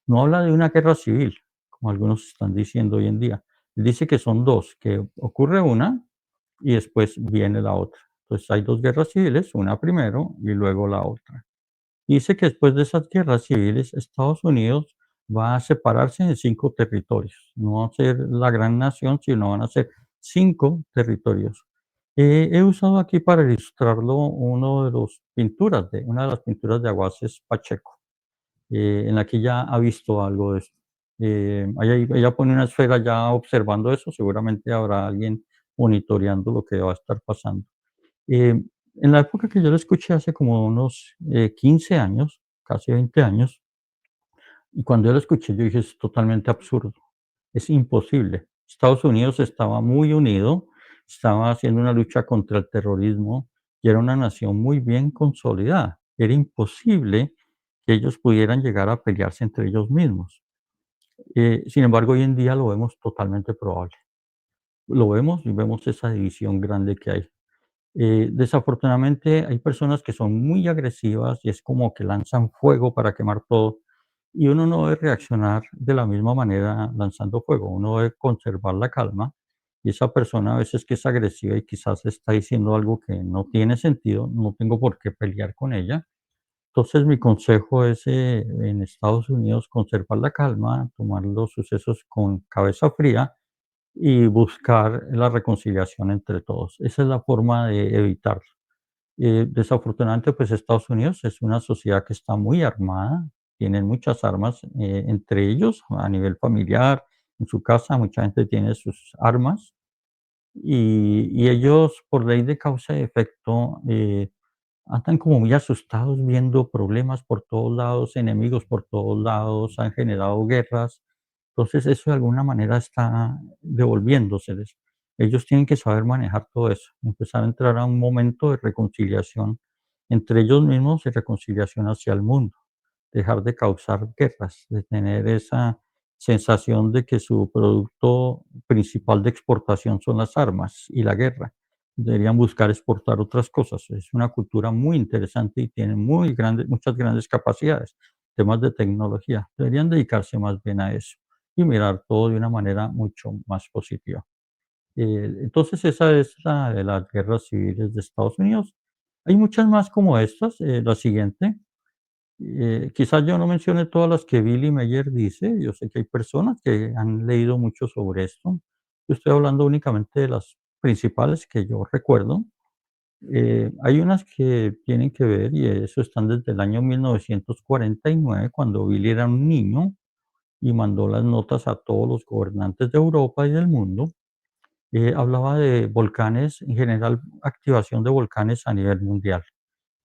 No habla de una guerra civil, como algunos están diciendo hoy en día. Él dice que son 2, que ocurre una y después viene la otra. Entonces hay 2 guerras civiles, una primero y luego la otra. Dice que después de esas guerras civiles, Estados Unidos va a separarse en 5 territorios. No va a ser la gran nación, sino van a ser 5 territorios. He usado aquí para ilustrarlo una de las pinturas de Aguaces Pacheco, en la que ella ha visto algo de esto. Ella pone una esfera ya observando eso, seguramente habrá alguien monitoreando lo que va a estar pasando. Eh, en la época que yo lo escuché hace como unos 15 años, casi 20 años, y cuando yo lo escuché yo dije: "Es totalmente absurdo, es imposible". Estados Unidos estaba muy unido, estaba haciendo una lucha contra el terrorismo y era una nación muy bien consolidada. Era imposible que ellos pudieran llegar a pelearse entre ellos mismos. Sin embargo, hoy en día lo vemos totalmente probable. Lo vemos y vemos esa división grande que hay. Desafortunadamente hay personas que son muy agresivas y es como que lanzan fuego para quemar todo y uno no debe reaccionar de la misma manera lanzando fuego, uno debe conservar la calma y esa persona a veces que es agresiva y quizás está diciendo algo que no tiene sentido, no tengo por qué pelear con ella. Entonces mi consejo es en Estados Unidos conservar la calma, tomar los sucesos con cabeza fría y buscar la reconciliación entre todos. Esa es la forma de evitarlo. Desafortunadamente, pues Estados Unidos es una sociedad que está muy armada, tienen muchas armas entre ellos a nivel familiar, en su casa mucha gente tiene sus armas y ellos por ley de causa y efecto andan como muy asustados viendo problemas por todos lados, enemigos por todos lados, han generado guerras. Entonces, eso de alguna manera está devolviéndoseles. Ellos tienen que saber manejar todo eso, empezar a entrar a un momento de reconciliación entre ellos mismos y reconciliación hacia el mundo, dejar de causar guerras, de tener esa sensación de que su producto principal de exportación son las armas y la guerra. Deberían buscar exportar otras cosas. Es una cultura muy interesante y tiene muchas grandes capacidades, temas de tecnología. Deberían dedicarse más bien a eso y mirar todo de una manera mucho más positiva. Entonces esa es la de las guerras civiles de Estados Unidos Hay muchas más como estas, la siguiente. Quizás yo no mencione todas las que Billy Meyer dice, yo sé que hay personas que han leído mucho sobre esto. Yo estoy hablando únicamente de las principales que yo recuerdo. Hay unas que tienen que ver, y eso están desde el año 1949, cuando Billy era un niño y mandó las notas a todos los gobernantes de Europa y del mundo. Hablaba de volcanes, en general, activación de volcanes a nivel mundial.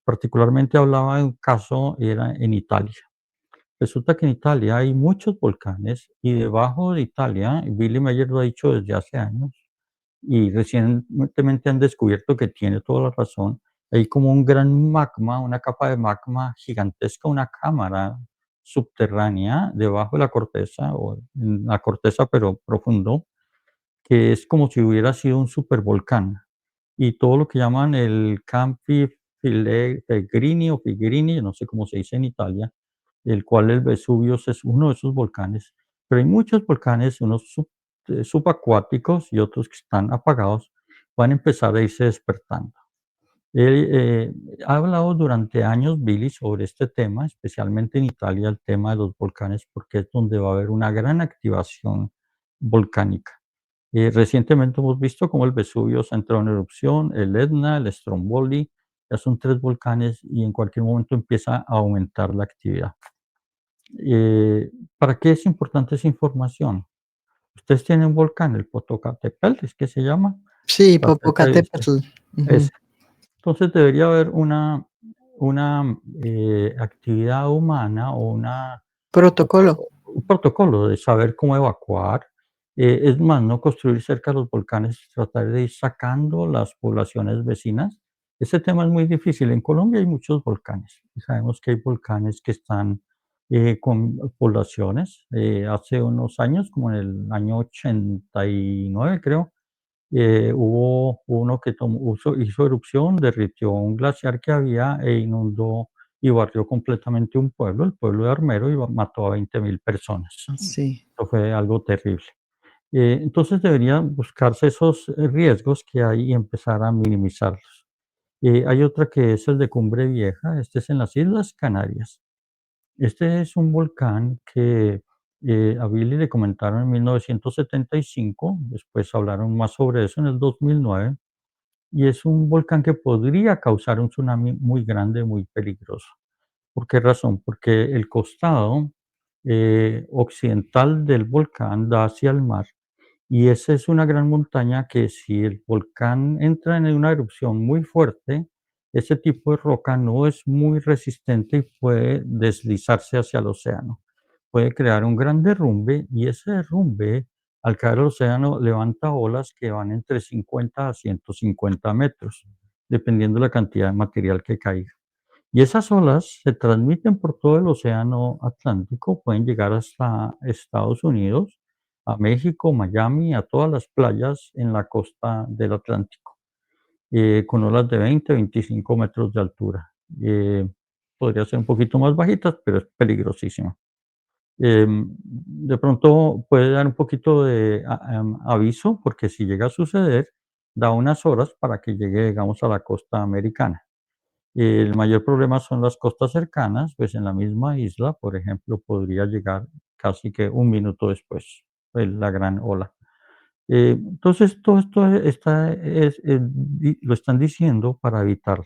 Particularmente hablaba de un caso, era en Italia. Resulta que en Italia hay muchos volcanes y debajo de Italia, Billy Meyer lo ha dicho desde hace años, y recientemente han descubierto que tiene toda la razón. Hay como un gran magma, una capa de magma gigantesca, una cámara subterránea debajo de la corteza, o en la corteza, pero profundo, que es como si hubiera sido un supervolcán. Y todo lo que llaman el Campi Flegrini o Figrini, yo no sé cómo se dice en Italia, el cual el Vesubio es uno de esos volcanes. Pero hay muchos volcanes, unos subacuáticos y otros que están apagados, van a empezar a irse despertando. Él, ha hablado durante años, Billy, sobre este tema, especialmente en Italia, el tema de los volcanes, porque es donde va a haber una gran activación volcánica. Recientemente hemos visto cómo el Vesubio se ha entrado en erupción, el Etna, el Stromboli, ya son 3 volcanes y en cualquier momento empieza a aumentar la actividad. ¿Para qué es importante esa información? Ustedes tienen un volcán, el Popocatépetl, ¿es que se llama? Sí, Está cerca de usted. Popocatépetl. Ujú. Ese. Entonces debería haber actividad humana o Protocolo. un protocolo de saber cómo evacuar. Es más, no construir cerca de los volcanes, tratar de ir sacando las poblaciones vecinas. Ese tema es muy difícil. En Colombia hay muchos volcanes. Y sabemos que hay volcanes que están con poblaciones. Hace unos años, como en el año 89, creo, hubo uno que hizo erupción, derritió un glaciar que había e inundó y barrió completamente un pueblo, el pueblo de Armero, y mató a 20.000 personas. Sí. Eso fue algo terrible. Entonces deberían buscarse esos riesgos que hay y empezar a minimizarlos. Hay otra que es el de Cumbre Vieja, este es en las Islas Canarias. Este es un volcán que a Billy le comentaron en 1975, después hablaron más sobre eso en el 2009, y es un volcán que podría causar un tsunami muy grande, muy peligroso. ¿Por qué razón? Porque el costado occidental del volcán da hacia el mar y esa es una gran montaña que si el volcán entra en una erupción muy fuerte, ese tipo de roca no es muy resistente y puede deslizarse hacia el océano. Puede crear un gran derrumbe y ese derrumbe al caer al océano levanta olas que van entre 50 a 150 metros, dependiendo de la cantidad de material que caiga. Y esas olas se transmiten por todo el océano Atlántico, pueden llegar hasta Estados Unidos, a México, Miami, a todas las playas en la costa del Atlántico, con olas de 20, 25 metros de altura. Podría ser un poquito más bajitas, pero es peligrosísima. De pronto puede dar un poquito de aviso, porque si llega a suceder, da unas horas para que llegue, digamos, a la costa americana. El mayor problema son las costas cercanas, pues en la misma isla, por ejemplo, podría llegar casi que un minuto después, la gran ola. Entonces, todo esto lo están diciendo para evitarlo.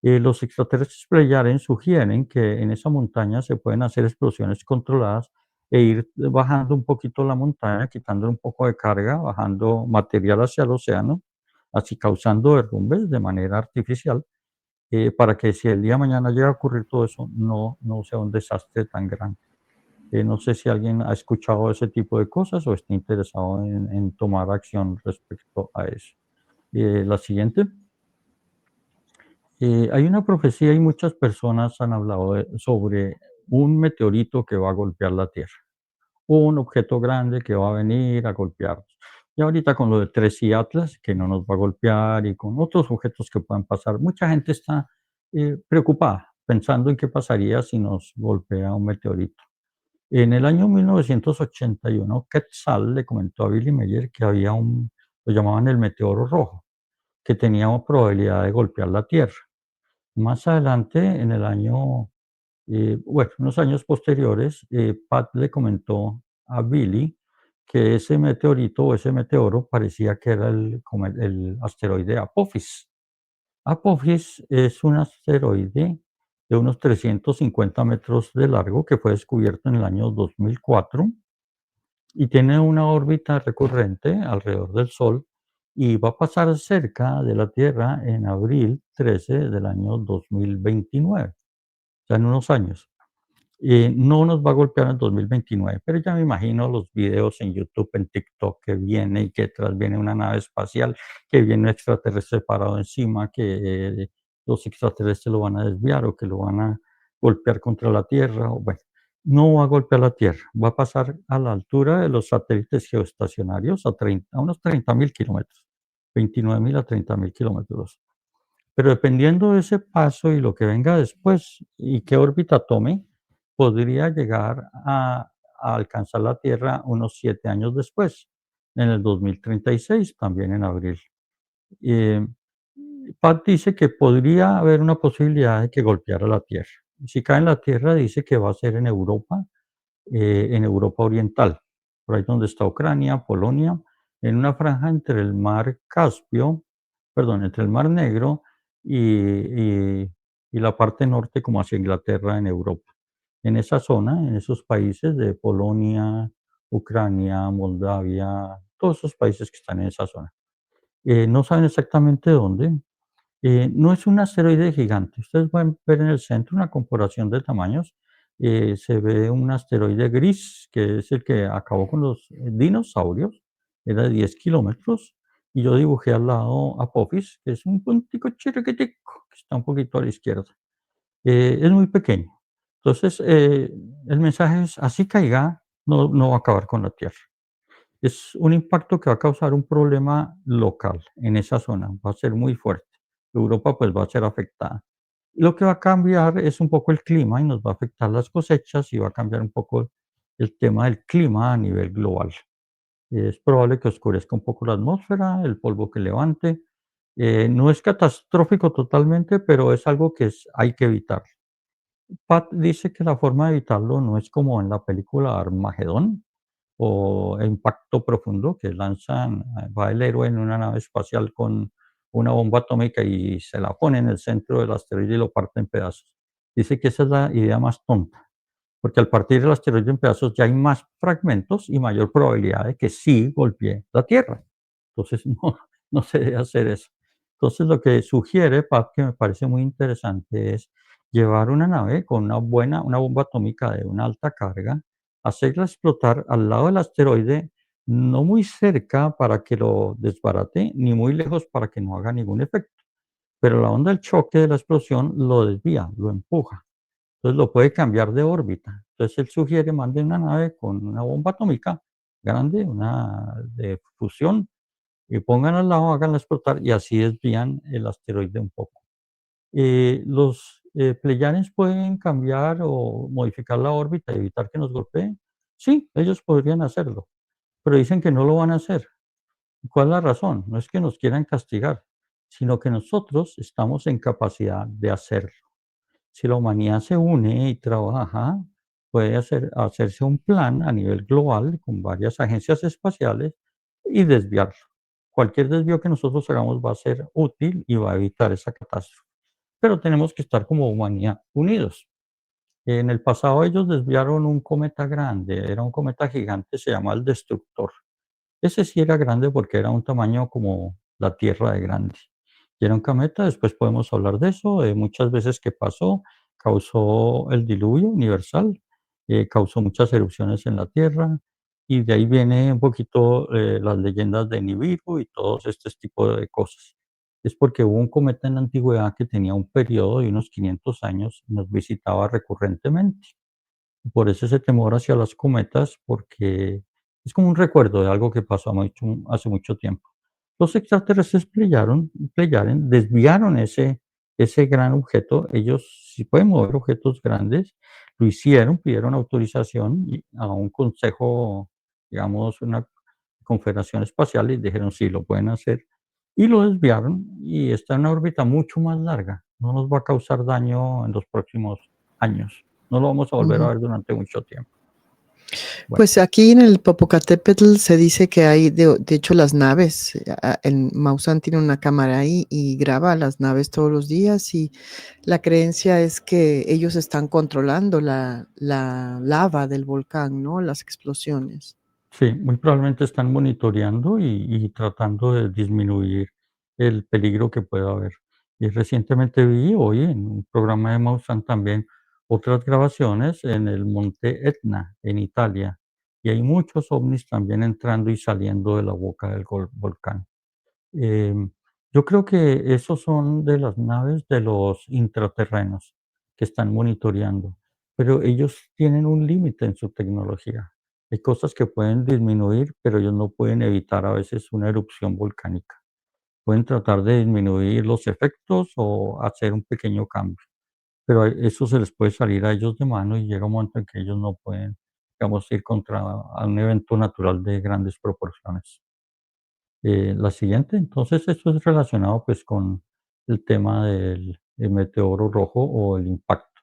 Los extraterrestres Pleiaren sugieren que en esa montaña se pueden hacer explosiones controladas e ir bajando un poquito la montaña, quitando un poco de carga, bajando material hacia el océano, así causando derrumbes de manera artificial para que si el día de mañana llega a ocurrir todo eso, no sea un desastre tan grande. No sé si alguien ha escuchado ese tipo de cosas o está interesado en tomar acción respecto a eso. La siguiente. Hay una profecía y muchas personas han hablado sobre un meteorito que va a golpear la Tierra, un objeto grande que va a venir a golpearnos. Y ahorita con lo de 3 Atlas, que no nos va a golpear, y con otros objetos que puedan pasar, mucha gente está preocupada, pensando en qué pasaría si nos golpea un meteorito. En el año 1981, Quetzal le comentó a Billy Meyer que había lo llamaban el meteoro rojo, que tenía una probabilidad de golpear la Tierra. Más adelante, en el año, bueno, unos años posteriores, Pat le comentó a Billy que ese meteorito o ese meteoro parecía que era el asteroide Apophis. Apophis es un asteroide de unos 350 metros de largo que fue descubierto en el año 2004 y tiene una órbita recurrente alrededor del Sol y va a pasar cerca de la Tierra en abril 13 del año 2029, o sea, en unos años. No nos va a golpear en 2029, pero ya me imagino los videos en YouTube, en TikTok, que viene y que detrás viene una nave espacial, que viene un extraterrestre parado encima, que los extraterrestres lo van a desviar o que lo van a golpear contra la Tierra. O bueno, no va a golpear la Tierra, va a pasar a la altura de los satélites geoestacionarios a unos 30.000 kilómetros, 29.000 a 30.000 kilómetros. Pero dependiendo de ese paso y lo que venga después y qué órbita tome, podría llegar a alcanzar la Tierra unos 7 años después, en el 2036, también en abril. Eh, Pat dice que podría haber una posibilidad de que golpeara la Tierra. Si cae en la Tierra, dice que va a ser en Europa Oriental, por ahí donde está Ucrania, Polonia, en una franja entre el mar Caspio, perdón, entre el mar Negro y, y la parte norte como hacia Inglaterra en Europa. En esa zona, en esos países de Polonia, Ucrania, Moldavia, todos esos países que están en esa zona. No saben exactamente dónde, no es un asteroide gigante. Ustedes pueden ver en el centro una comparación de tamaños. Se ve un asteroide gris, que es el que acabó con los dinosaurios, era de 10 kilómetros, y yo dibujé al lado Apophis, que es un puntico chiquitico, que está un poquito a la izquierda. Es muy pequeño. Entonces, el mensaje es, así caiga, no va a acabar con la Tierra. Es un impacto que va a causar un problema local en esa zona, va a ser muy fuerte. Europa, pues, va a ser afectada. Lo que va a cambiar es un poco el clima y nos va a afectar las cosechas y va a cambiar un poco el tema del clima a nivel global. Es probable que oscurezca un poco la atmósfera, el polvo que levante. No es catastrófico totalmente, pero es algo que hay que evitar. Pat dice que la forma de evitarlo no es como en la película Armagedón, o Impacto Profundo, que va el héroe en una nave espacial con una bomba atómica y se la pone en el centro del asteroide y lo parte en pedazos. Dice que esa es la idea más tonta, porque al partir el asteroide en pedazos ya hay más fragmentos y mayor probabilidad de que sí golpee la Tierra. Entonces, no se debe hacer eso. Entonces, lo que sugiere Pat, que me parece muy interesante, es llevar una nave con una bomba atómica de una alta carga, hacerla explotar al lado del asteroide, no muy cerca para que lo desbarate, ni muy lejos para que no haga ningún efecto. Pero la onda del choque de la explosión lo desvía, lo empuja. Entonces lo puede cambiar de órbita. Entonces él sugiere mande una nave con una bomba atómica grande, una de fusión, y pongan al lado, háganla explotar y así desvían el asteroide un poco. ¿Los Pleiades pueden cambiar o modificar la órbita y evitar que nos golpeen? Sí, ellos podrían hacerlo, pero dicen que no lo van a hacer. ¿Cuál es la razón? No es que nos quieran castigar, sino que nosotros estamos en capacidad de hacerlo. Si la humanidad se une y trabaja, puede hacerse un plan a nivel global con varias agencias espaciales y desviarlo. Cualquier desvío que nosotros hagamos va a ser útil y va a evitar esa catástrofe. Pero tenemos que estar como humanidad unidos. En el pasado ellos desviaron un cometa grande, era un cometa gigante, se llama el Destructor. Ese sí era grande porque era un tamaño como la Tierra de grande. Y era un cometa, después podemos hablar de eso, de muchas veces que pasó, causó el diluvio universal, causó muchas erupciones en la Tierra, y de ahí viene un poquito las leyendas de Nibiru y todos este tipo de cosas. Es porque hubo un cometa en la antigüedad que tenía un periodo de unos 500 años y nos visitaba recurrentemente. Por eso ese temor hacia las cometas, porque es como un recuerdo de algo que pasó hace mucho tiempo. Los extraterrestres Pleiaren desviaron ese gran objeto. Ellos sí pueden mover objetos grandes, lo hicieron, pidieron autorización a un consejo, digamos, una confederación espacial, y dijeron: "Sí, lo pueden hacer", y lo desviaron, y está en una órbita mucho más larga. no nos va a causar daño en los próximos años. No lo vamos a volver a Ujú. ver durante mucho tiempo. Bueno, Pues aquí en el Popocatépetl se dice que hay, de hecho, las naves. El Maussan tiene una cámara ahí y graba las naves todos los días. Y la creencia es que ellos están controlando la lava del volcán, ¿no? Las explosiones. sí, muy probablemente están monitoreando y tratando de disminuir el peligro que pueda haber. Y recientemente vi hoy en un programa de Maussan también otras grabaciones en el monte Etna, en Italia, y hay muchos ovnis también entrando y saliendo de la boca del volcán. Em, yo creo que esos son de las naves de los intraterrenos que están monitoreando, pero ellos tienen un límite en su tecnología. Hay cosas que pueden disminuir, pero ellos no pueden evitar a veces una erupción volcánica. Pueden tratar de disminuir los efectos o hacer un pequeño cambio, pero eso se les puede salir a ellos de mano y llega un momento en que ellos no pueden, digamos, ir contra a un evento natural de grandes proporciones. La siguiente, entonces, esto es relacionado, pues, con el tema del meteoro rojo o el impacto.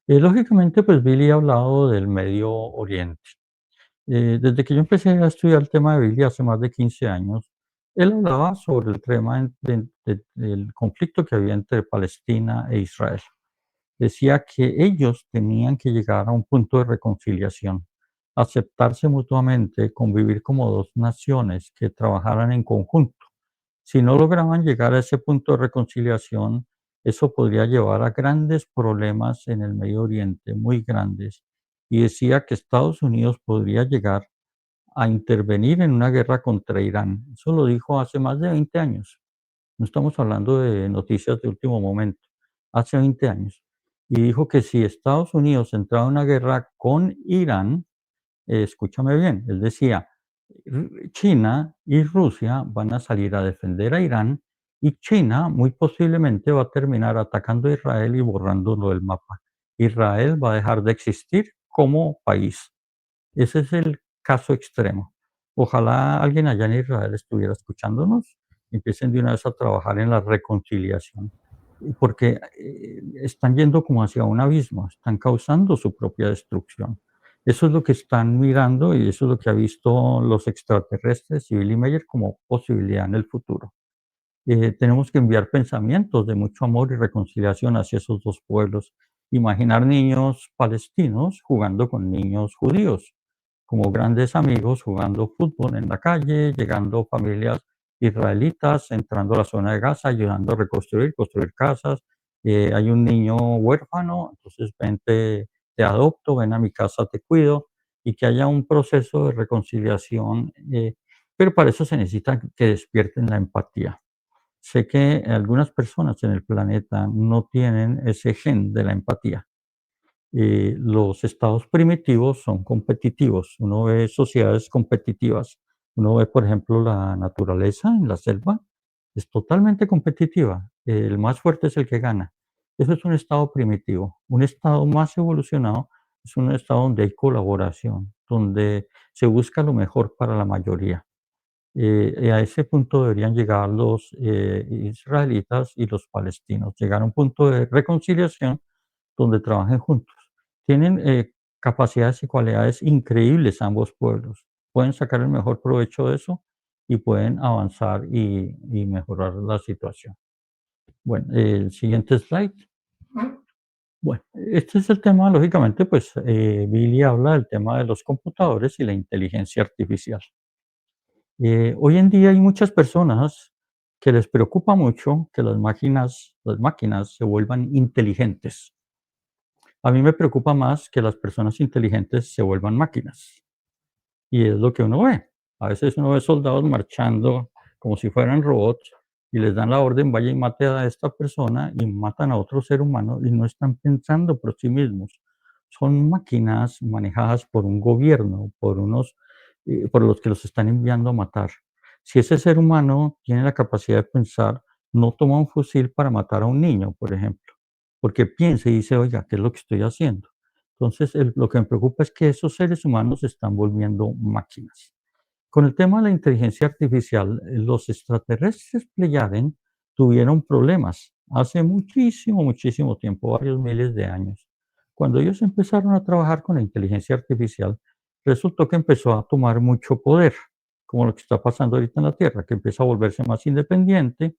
Lógicamente, pues, Billy ha hablado del Medio Oriente. Desde que yo empecé a estudiar el tema de Billy hace más de 15 años, él hablaba sobre el tema del conflicto que había entre Palestina e Israel. Decía que ellos tenían que llegar a un punto de reconciliación, aceptarse mutuamente, convivir como dos naciones que trabajaran en conjunto. Si no lograban llegar a ese punto de reconciliación, eso podría llevar a grandes problemas en el Medio Oriente, muy grandes. Y decía que Estados Unidos podría llegar a intervenir en una guerra contra Irán. Eso lo dijo hace más de 20 años. No estamos hablando de noticias de último momento, hace 20 años. Y dijo que si Estados Unidos entraba en una guerra con Irán, escúchame bien, él decía, China y Rusia van a salir a defender a Irán y China muy posiblemente va a terminar atacando a Israel y borrándolo del mapa. Israel va a dejar de existir como país. Ese es el caso extremo. Ojalá alguien allá en Israel estuviera escuchándonos y empiecen de una vez a trabajar en la reconciliación, porque están yendo como hacia un abismo, están causando su propia destrucción. Eso es lo que están mirando y eso es lo que ha visto los extraterrestres y Billy Meyer como posibilidad en el futuro. Tenemos que enviar pensamientos de mucho amor y reconciliación hacia esos dos pueblos. Imaginar niños palestinos jugando con niños judíos, como grandes amigos jugando fútbol en la calle, llegando familias israelitas, entrando a la zona de Gaza, ayudando a reconstruir, construir casas. Hay un niño huérfano, entonces vente, te adopto, ven a mi casa, te cuido, y que haya un proceso de reconciliación, pero para eso se necesita que despierten la empatía. Sé que algunas personas en el planeta no tienen ese gen de la empatía. Los estados primitivos son competitivos. Uno ve sociedades competitivas. Uno ve, por ejemplo, la naturaleza en la selva. Es totalmente competitiva. El más fuerte es el que gana. Eso es un estado primitivo. Un estado más evolucionado es un estado donde hay colaboración, donde se busca lo mejor para la mayoría. A ese punto deberían llegar los israelitas y los palestinos, llegar a un punto de reconciliación donde trabajen juntos. Tienen capacidades y cualidades increíbles ambos pueblos. Pueden sacar el mejor provecho de eso y pueden avanzar y mejorar la situación. Bueno, el siguiente slide. Bueno, este es el tema, lógicamente, pues Billy habla del tema de los computadores y la inteligencia artificial. Hoy en día hay muchas personas que les preocupa mucho que las máquinas se vuelvan inteligentes. A mí me preocupa más que las personas inteligentes se vuelvan máquinas. Y es lo que uno ve. A veces uno ve soldados marchando como si fueran robots y les dan la orden, vaya y mate a esta persona y matan a otro ser humano y no están pensando por sí mismos. Son máquinas manejadas por un gobierno, por los que los están enviando a matar. Si ese ser humano tiene la capacidad de pensar, no toma un fusil para matar a un niño, por ejemplo, porque piensa y dice, oiga, ¿qué es lo que estoy haciendo? Entonces, lo que me preocupa es que esos seres humanos se están volviendo máquinas. Con el tema de la inteligencia artificial, los extraterrestres Pleyaden tuvieron problemas hace muchísimo, muchísimo tiempo, varios miles de años. Cuando ellos empezaron a trabajar con la inteligencia artificial, resultó que empezó a tomar mucho poder, como lo que está pasando ahorita en la Tierra, que empieza a volverse más independiente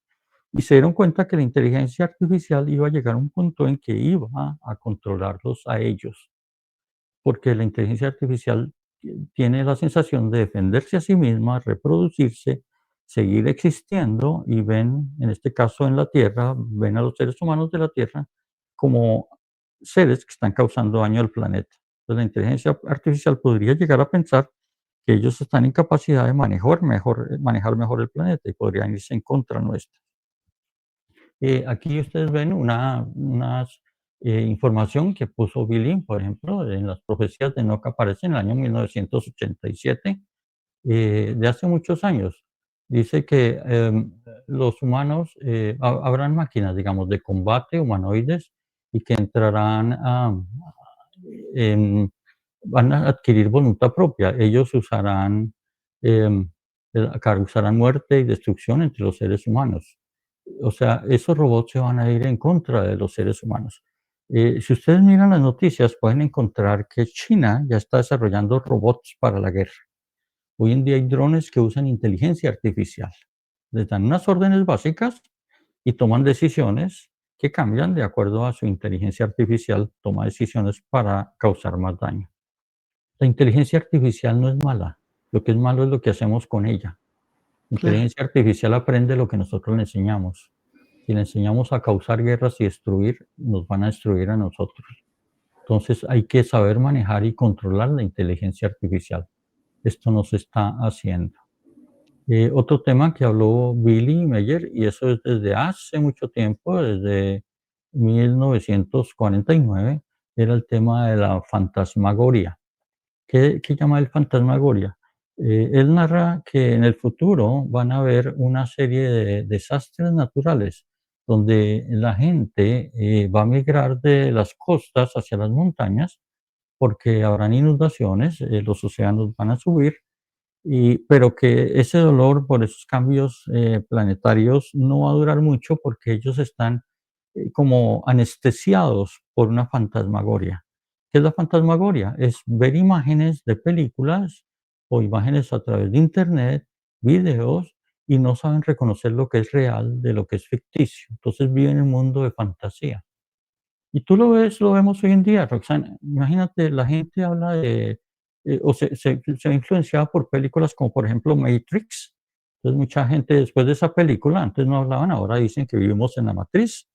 y se dieron cuenta que la inteligencia artificial iba a llegar a un punto en que iba a controlarlos a ellos, porque la inteligencia artificial tiene la sensación de defenderse a sí misma, reproducirse, seguir existiendo y ven, en este caso en la Tierra, ven a los seres humanos de la Tierra como seres que están causando daño al planeta. Entonces, la inteligencia artificial podría llegar a pensar que ellos están en capacidad de manejar mejor el planeta y podrían irse en contra nuestra. Aquí ustedes ven información que puso Billy, por ejemplo, en las profecías de Enoch aparece en el año 1987, de hace muchos años. Dice que los humanos, habrán máquinas, digamos, de combate humanoides y que entrarán en- van a adquirir voluntad propia. Ellos em, causarán muerte y destrucción entre los seres humanos. O sea, esos robots se van a ir en contra de los seres humanos. Si ustedes miran las noticias, pueden encontrar que China ya está desarrollando robots para la guerra. Hoy en día hay drones que usan inteligencia artificial. Les dan unas órdenes básicas y toman decisiones que cambian de acuerdo a su inteligencia artificial, toma decisiones para causar más daño. La inteligencia artificial no es mala, lo que es malo es lo que hacemos con ella. La Claro, inteligencia artificial aprende lo que nosotros le enseñamos. Si le enseñamos a causar guerras y destruir, nos van a destruir a nosotros. Entonces hay que saber manejar y controlar la inteligencia artificial. Esto no se está haciendo. Otro tema que habló Billy Meyer, y eso es desde hace mucho tiempo, desde 1949, era el tema de la fantasmagoria. ¿Qué llama él fantasmagoria? Él narra que en el futuro van a haber una serie de desastres naturales donde la gente va a migrar de las costas hacia las montañas porque habrán inundaciones, los océanos van a subir, pero que ese dolor por esos cambios planetarios no va a durar mucho porque ellos están como anestesiados por una fantasmagoria. ¿Qué es la fantasmagoria? Es ver imágenes de películas o imágenes a través de internet, videos, y no saben reconocer lo que es real de lo que es ficticio. Entonces viven en un mundo de fantasía. Y tú lo ves, lo vemos hoy en día, Roxana. Imagínate, la gente habla de, o se ve influenciada por películas como, por ejemplo, Matrix. Entonces, mucha gente después de esa película, antes no hablaban, ahora dicen que vivimos en la matriz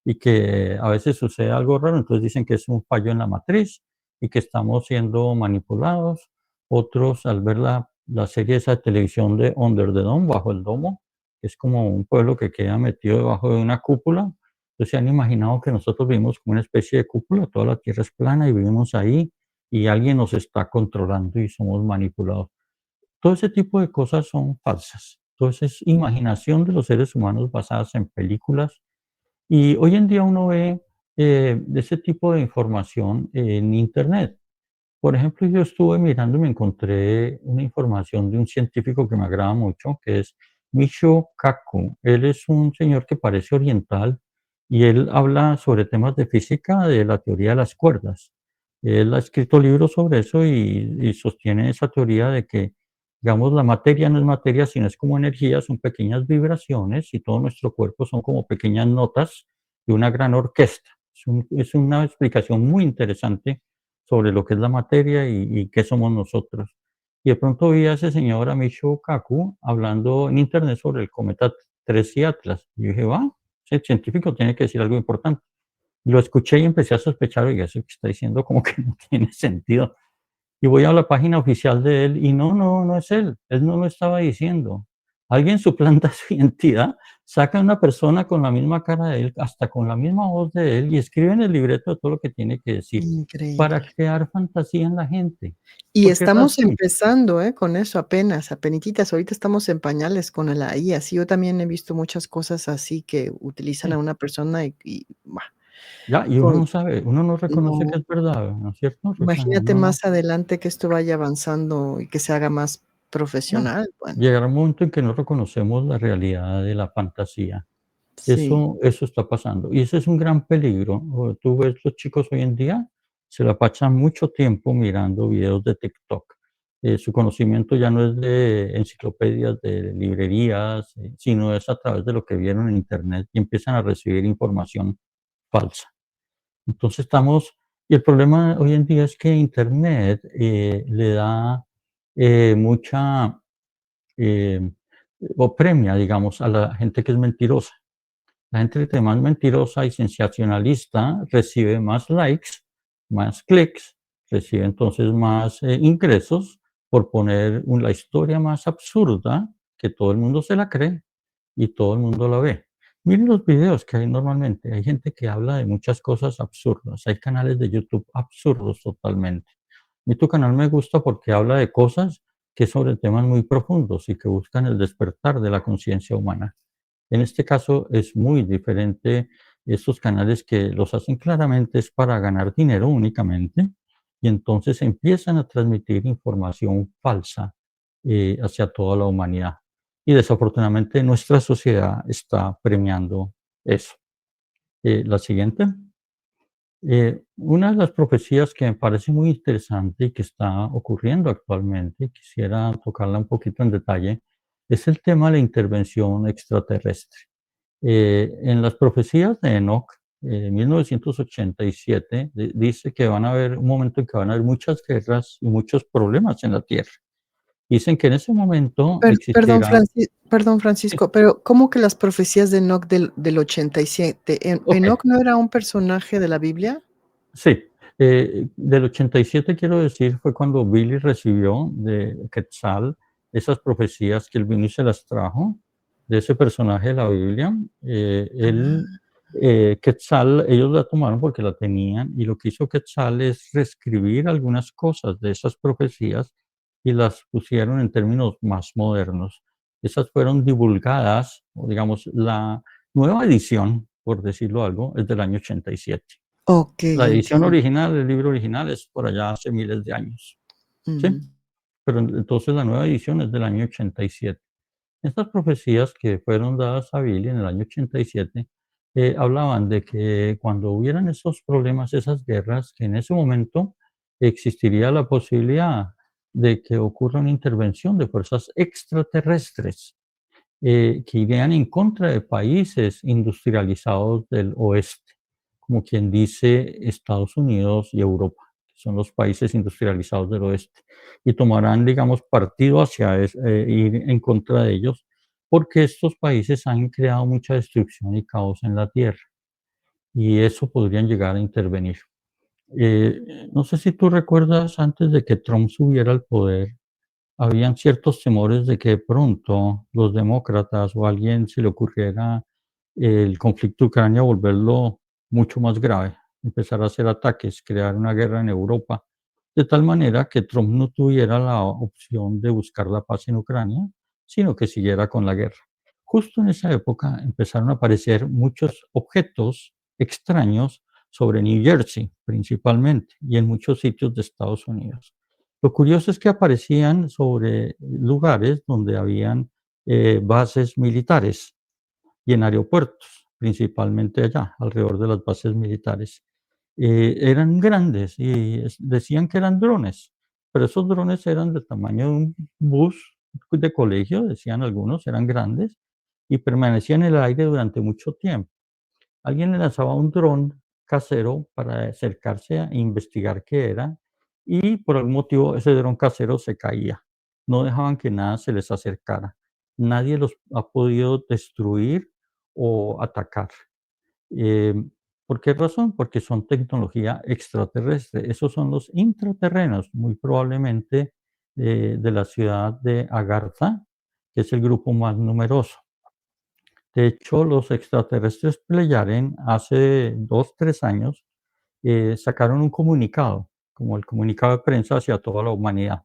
y que a veces sucede algo raro, entonces dicen que es un fallo en la matriz y que estamos siendo manipulados. Otros, al ver la serie esa de televisión de Under the Dome, Bajo el Domo, que es como un pueblo que queda metido debajo de una cúpula, entonces se han imaginado que nosotros vivimos como una especie de cúpula, toda la Tierra es plana y vivimos ahí y alguien nos está controlando y somos manipulados. Todo ese tipo de cosas son falsas. Entonces, es imaginación de los seres humanos basadas en películas y hoy en día uno ve de ese tipo de información en Internet. Por ejemplo, yo estuve mirando y me encontré una información de un científico que me agrada mucho, que es Michio Kaku. Él es un señor que parece oriental y él habla sobre temas de física, de la teoría de las cuerdas. Él ha escrito libros sobre eso y sostiene esa teoría de que, digamos, la materia no es materia, sino es como energía, son pequeñas vibraciones y todo nuestro cuerpo son como pequeñas notas de una gran orquesta. Es una explicación muy interesante sobre lo que es la materia y qué somos nosotros. Y de pronto vi a ese señor, a Michio Kaku, hablando en internet sobre el cometa 13 Atlas. Y yo dije, va, ese científico tiene que decir algo importante. Lo escuché y empecé a sospechar, oiga, eso que está diciendo como que no tiene sentido. Y voy a la página oficial de él y no es él no lo estaba diciendo. Alguien suplanta su identidad, saca a una persona con la misma cara de él, hasta con la misma voz de él, y escribe en el libreto todo lo que tiene que decir, para increíble. crear fantasía en la gente, Y porque es estamos así. empezando, con eso apenas, apenititas. Ahorita estamos en pañales con la IA. Sí, yo también he visto muchas cosas así que utilizan a Sí, una persona y bah, ya, y uno con no sabe, uno no reconoce que no, es verdad, ¿no es cierto, Roxana? imagínate Uno no más adelante que esto vaya avanzando y que se haga más no. profesional, bueno. Llegará un momento en que no reconocemos la realidad de la fantasía. Sí, Eso está pasando, y ese es un gran peligro. Tú ves los chicos hoy en día, se la pasan mucho tiempo mirando videos de TikTok. Su conocimiento ya no es de enciclopedias, de librerías, sino es a través de lo que vieron en Internet y empiezan a recibir información falsa. Entonces estamos y el problema hoy en día es que Internet, le da, mucha, eh, o premia, digamos, a la gente que es mentirosa. La gente entre más mentirosa y sensacionalista recibe más likes, más clics, recibe entonces más, ingresos por poner la historia más absurda que todo el mundo se la cree y todo el mundo la ve. Miren los videos que hay normalmente. Hay gente que habla de muchas cosas absurdas. Hay canales de YouTube absurdos totalmente. Y tu canal me gusta porque habla de cosas que sobre temas muy profundos y que buscan el despertar de la conciencia humana. En este caso es muy diferente estos canales que los hacen claramente es para ganar dinero únicamente y entonces empiezan a transmitir información falsa hacia toda la humanidad. Y desafortunadamente nuestra sociedad está premiando eso. La siguiente. Una de las profecías que me parece muy interesante y que está ocurriendo actualmente, quisiera tocarla un poquito en detalle, es el tema de la intervención extraterrestre. En las profecías de Enoch, 1987, dice que van a haber un momento en que van a haber muchas guerras y muchos problemas en la tierra. Dicen que en ese momento existirá. Perdón, Sí, Francisco, pero ¿cómo que las profecías de Enoc del 87? ok, ¿Enoc no era un personaje de la Biblia? sí. Del 87 quiero decir fue cuando Billy recibió de Quetzal esas profecías que él vino y se las trajo de ese personaje de la Biblia. Él, Ah, Quetzal, ellos la tomaron porque la tenían y lo que hizo Quetzal es reescribir algunas cosas de esas profecías y las pusieron en términos más modernos. Esas fueron divulgadas, o digamos, la nueva edición, por decirlo algo, es del año 87. La okey, edición entiendo. original, el libro original es por allá hace miles de años, ¿sí? Mm, Pero entonces la nueva edición es del año 87. Estas profecías que fueron dadas a Billy en el año 87, hablaban de que cuando hubieran esos problemas, esas guerras, que en ese momento existiría la posibilidad de que ocurra una intervención de fuerzas extraterrestres, que irían en contra de países industrializados del oeste, como quien dice Estados Unidos y Europa, que son los países industrializados del oeste, y tomarán, digamos, partido hacia ir en contra de ellos, porque estos países han creado mucha destrucción y caos en la tierra, y eso podrían llegar a intervenir. No sé si tú recuerdas antes de que Trump subiera al poder, habían ciertos temores de que de pronto los demócratas o a alguien se le ocurriera el conflicto de Ucrania volverlo mucho más grave, empezar a hacer ataques, crear una guerra en Europa, de tal manera que Trump no tuviera la opción de buscar la paz en Ucrania, sino que siguiera con la guerra. Justo en esa época empezaron a aparecer muchos objetos extraños sobre New Jersey, principalmente, y en muchos sitios de Estados Unidos. Lo curioso es que aparecían sobre lugares donde habían, bases militares y en aeropuertos, principalmente allá, alrededor de las bases militares. Eran grandes y decían que eran drones, pero esos drones eran del tamaño de un bus de colegio, decían algunos, eran grandes y permanecían en el aire durante mucho tiempo. Alguien le lanzaba un dron casero para acercarse a investigar qué era y por algún motivo ese dron casero se caía. No dejaban que nada se les acercara. Nadie los ha podido destruir o atacar. Em, ¿Por qué razón? Porque son tecnología extraterrestre. Esos son los intraterrenos, muy probablemente de la ciudad de Agartha, que es el grupo más numeroso. De hecho, los extraterrestres Pleyaren hace 2 3 años, sacaron un comunicado, como el comunicado de prensa hacia toda la humanidad,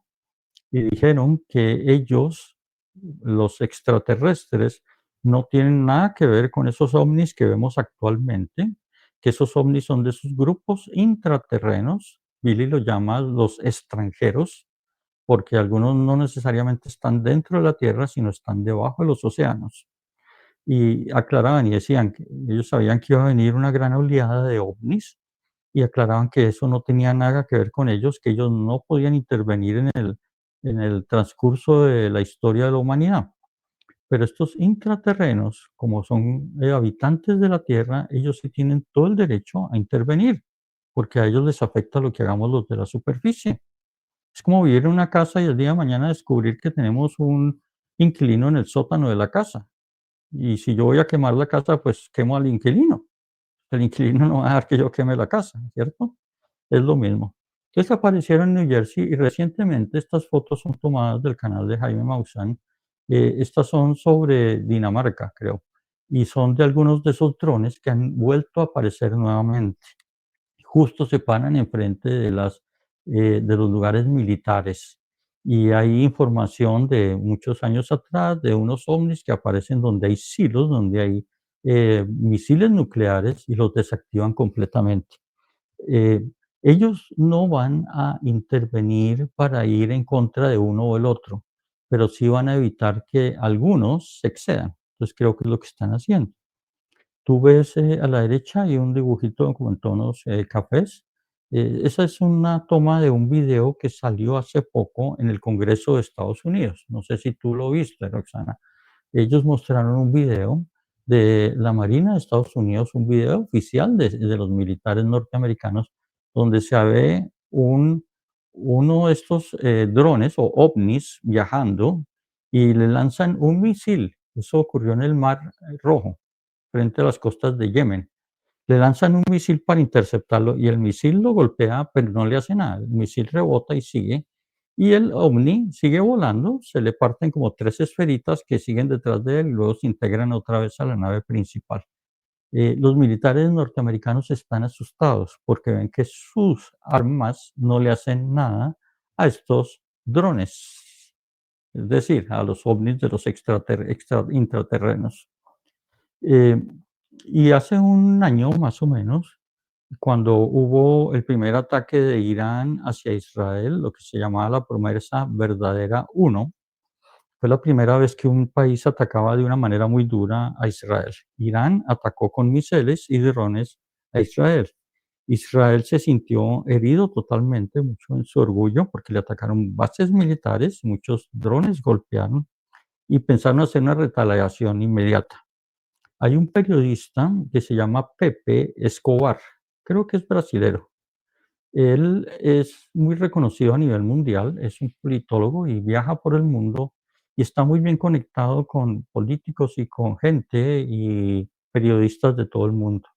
y dijeron que ellos, los extraterrestres, no tienen nada que ver con esos ovnis que vemos actualmente, que esos ovnis son de esos grupos intraterrenos. Billy lo llama los extranjeros, porque algunos no necesariamente están dentro de la Tierra, sino están debajo de los océanos. y aclaraban y decían que ellos sabían que iba a venir una gran oleada de ovnis y aclaraban que eso no tenía nada que ver con ellos, que ellos no podían intervenir en el transcurso de la historia de la humanidad. Pero estos intraterrenos, como son habitantes de la Tierra, ellos sí tienen todo el derecho a intervenir, porque a ellos les afecta lo que hagamos los de la superficie. Es como vivir en una casa y el día de mañana descubrir que tenemos un inquilino en el sótano de la casa. Y si yo voy a quemar la casa, pues quemo al inquilino. El inquilino no va a dejar que yo queme la casa, ¿cierto? Es lo mismo. Entonces aparecieron en New Jersey y recientemente estas fotos son tomadas del canal de Jaime Maussan. Estas son sobre Dinamarca, creo, y son de algunos de esos drones que han vuelto a aparecer nuevamente. Justo se paran enfrente de los lugares militares. Y hay información de muchos años atrás de unos ovnis que aparecen donde hay silos, donde hay misiles nucleares y los desactivan completamente. Eh, Ellos no van a intervenir para ir en contra de uno o el otro, pero sí van a evitar que algunos se excedan. Entonces creo que es lo que están haciendo. Tú ves a la derecha hay un dibujito como en tonos cafés. Esa es una toma de un video que salió hace poco en el Congreso de Estados Unidos. No sé si tú lo viste, Roxana. Ellos mostraron un video de la Marina de Estados Unidos, un video oficial de los militares norteamericanos, donde se ve uno de estos drones o ovnis viajando y le lanzan un misil. Eso ocurrió en el Mar Rojo, frente a las costas de Yemen. Le lanzan un misil para interceptarlo y el misil lo golpea, pero no le hace nada. El misil rebota y sigue. Y el ovni sigue volando, se le parten como tres esferitas que siguen detrás de él y luego se integran otra vez a la nave principal. Los militares norteamericanos están asustados porque ven que sus armas no le hacen nada a estos drones, es decir, a los ovnis de los intraterrenos. Eh, y hace un año más o menos, cuando hubo el primer ataque de Irán hacia Israel, lo que se llamaba la promesa verdadera uno, fue la primera vez que un país atacaba de una manera muy dura a Israel. Irán atacó con misiles y drones a Israel. Israel se sintió herido totalmente, mucho en su orgullo, porque le atacaron bases militares, muchos drones golpearon y pensaron hacer una retaliación inmediata. Hay un periodista que se llama Pepe Escobar, creo que es brasilero. Él es muy reconocido a nivel mundial, es un politólogo y viaja por el mundo y está muy bien conectado con políticos y con gente y periodistas de todo el mundo.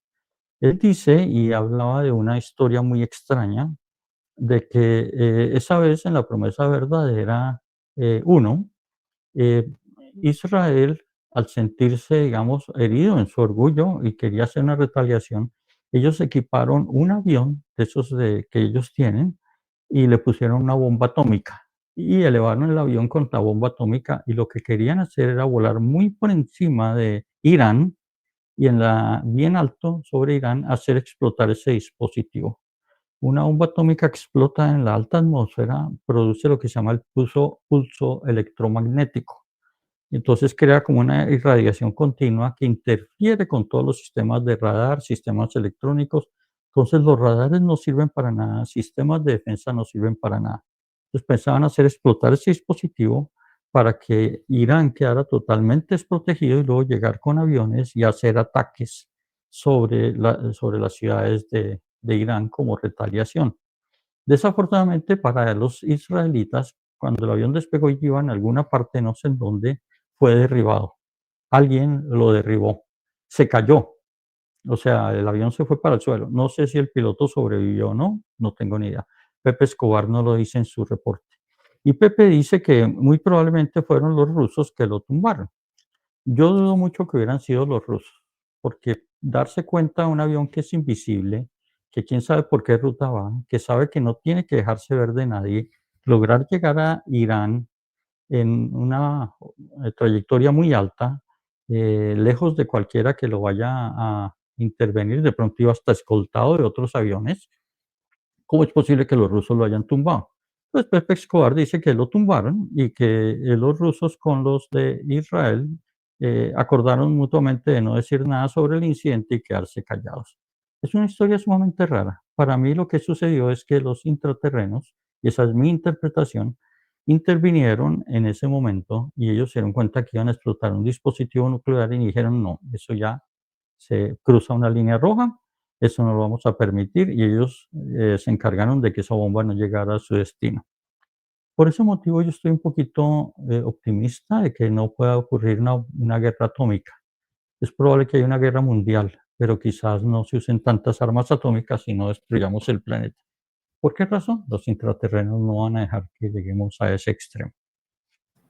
Él dice y hablaba de una historia muy extraña de que esa vez en la promesa verdadera 1, eh, Israel, al sentirse, digamos, herido en su orgullo y quería hacer una retaliación, ellos equiparon un avión de esos que ellos tienen y le pusieron una bomba atómica y elevaron el avión con la bomba atómica y lo que querían hacer era volar muy por encima de Irán y bien alto sobre Irán hacer explotar ese dispositivo. Una bomba atómica que explota en la alta atmósfera produce lo que se llama el pulso electromagnético. Entonces crea como una irradiación continua que interfiere con todos los sistemas de radar, sistemas electrónicos. Entonces los radares no sirven para nada, sistemas de defensa no sirven para nada. Entonces pensaban hacer explotar ese dispositivo para que Irán quedara totalmente desprotegido y luego llegar con aviones y hacer ataques sobre las ciudades de Irán como retaliación. Desafortunadamente para los israelitas, cuando el avión despegó y iba en alguna parte, no sé en dónde, fue derribado. Alguien lo derribó. Se cayó. O sea, el avión se fue para el suelo. No sé si el piloto sobrevivió o no, no tengo ni idea. Pepe Escobar no lo dice en su reporte. Y Pepe dice que muy probablemente fueron los rusos que lo tumbaron. Yo dudo mucho que hubieran sido los rusos, porque darse cuenta de un avión que es invisible, que quién sabe por qué ruta va, que sabe que no tiene que dejarse ver de nadie, lograr llegar a Irán en una trayectoria muy alta, lejos de cualquiera que lo vaya a intervenir, de pronto iba hasta escoltado de otros aviones. ¿Cómo es posible que los rusos lo hayan tumbado? Pues Pepe Escobar dice que lo tumbaron y que los rusos con los de Israel acordaron mutuamente de no decir nada sobre el incidente y quedarse callados. Es una historia sumamente rara. Para mí lo que sucedió es que los intraterrenos, y esa es mi interpretación, intervinieron en ese momento y ellos se dieron cuenta que iban a explotar un dispositivo nuclear y dijeron, no, eso ya se cruza una línea roja, eso no lo vamos a permitir y ellos se encargaron de que esa bomba no llegara a su destino. Por ese motivo yo estoy un poquito optimista de que no pueda ocurrir una guerra atómica. Es probable que haya una guerra mundial, pero quizás no se usen tantas armas atómicas y no destruyamos el planeta. ¿Por qué razón? Los intraterrenos no van a dejar que lleguemos a ese extremo.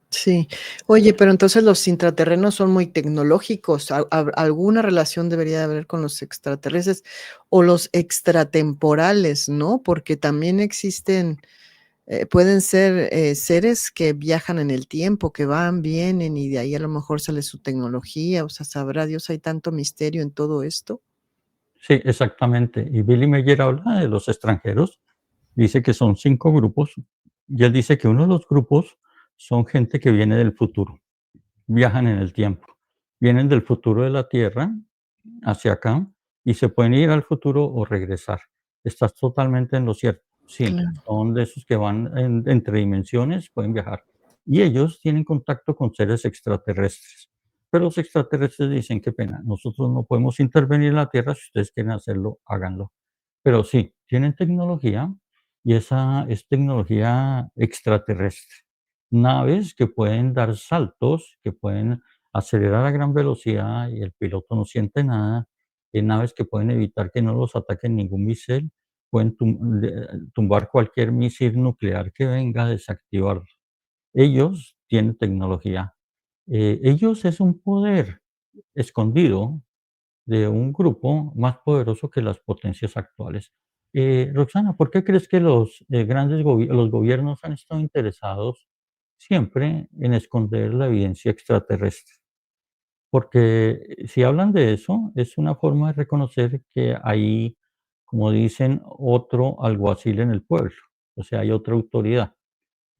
Sí. Oye, pero entonces los intraterrenos son muy tecnológicos. ¿Alguna relación debería de haber con los extraterrestres o los extratemporales, no? Porque también existen, pueden ser seres que viajan en el tiempo, que van, vienen y de ahí a lo mejor sale su tecnología. O sea, sabrá Dios, hay tanto misterio en todo esto. Sí, exactamente. Y Billy Mayer habla de los extranjeros, dice que son 5 grupos, y él dice que uno de los grupos son gente que viene del futuro, viajan en el tiempo, vienen del futuro de la Tierra hacia acá y se pueden ir al futuro o regresar. Estás totalmente en lo cierto. Sí, Claro. son de esos que van entre dimensiones, pueden viajar. Y ellos tienen contacto con seres extraterrestres. Pero los extraterrestres dicen, qué pena, nosotros no podemos intervenir en la Tierra, si ustedes quieren hacerlo, háganlo. Pero sí, tienen tecnología y esa es tecnología extraterrestre. Naves que pueden dar saltos, que pueden acelerar a gran velocidad y el piloto no siente nada. Naves que pueden evitar que no los ataque ningún misil, pueden tumbar cualquier misil nuclear que venga, desactivarlo. Ellos tienen tecnología. Ellos es un poder escondido de un grupo más poderoso que las potencias actuales. Roxana, ¿por qué crees que los gobiernos han estado interesados siempre en esconder la evidencia extraterrestre? Porque si hablan de eso, es una forma de reconocer que hay, como dicen, otro alguacil en el pueblo, o sea, hay otra autoridad,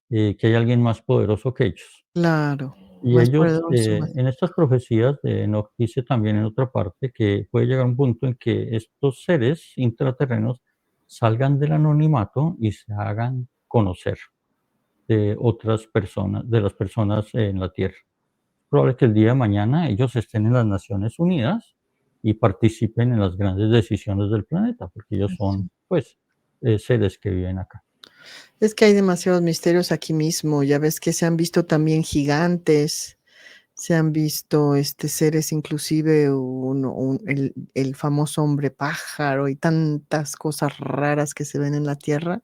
que hay alguien más poderoso que ellos. Claro, Y más ellos, poderoso, más. en estas profecías de Enoch dice también en otra parte que puede llegar un punto en que estos seres intraterrenos salgan del anonimato y se hagan conocer de otras personas, de las personas en la Tierra. Probable que el día de mañana ellos estén en las Naciones Unidas y participen en las grandes decisiones del planeta, porque ellos son, pues, seres que viven acá. Es que hay demasiados misterios aquí mismo. Ya ves que se han visto también gigantes, se han visto seres, inclusive el famoso hombre pájaro y tantas cosas raras que se ven en la Tierra,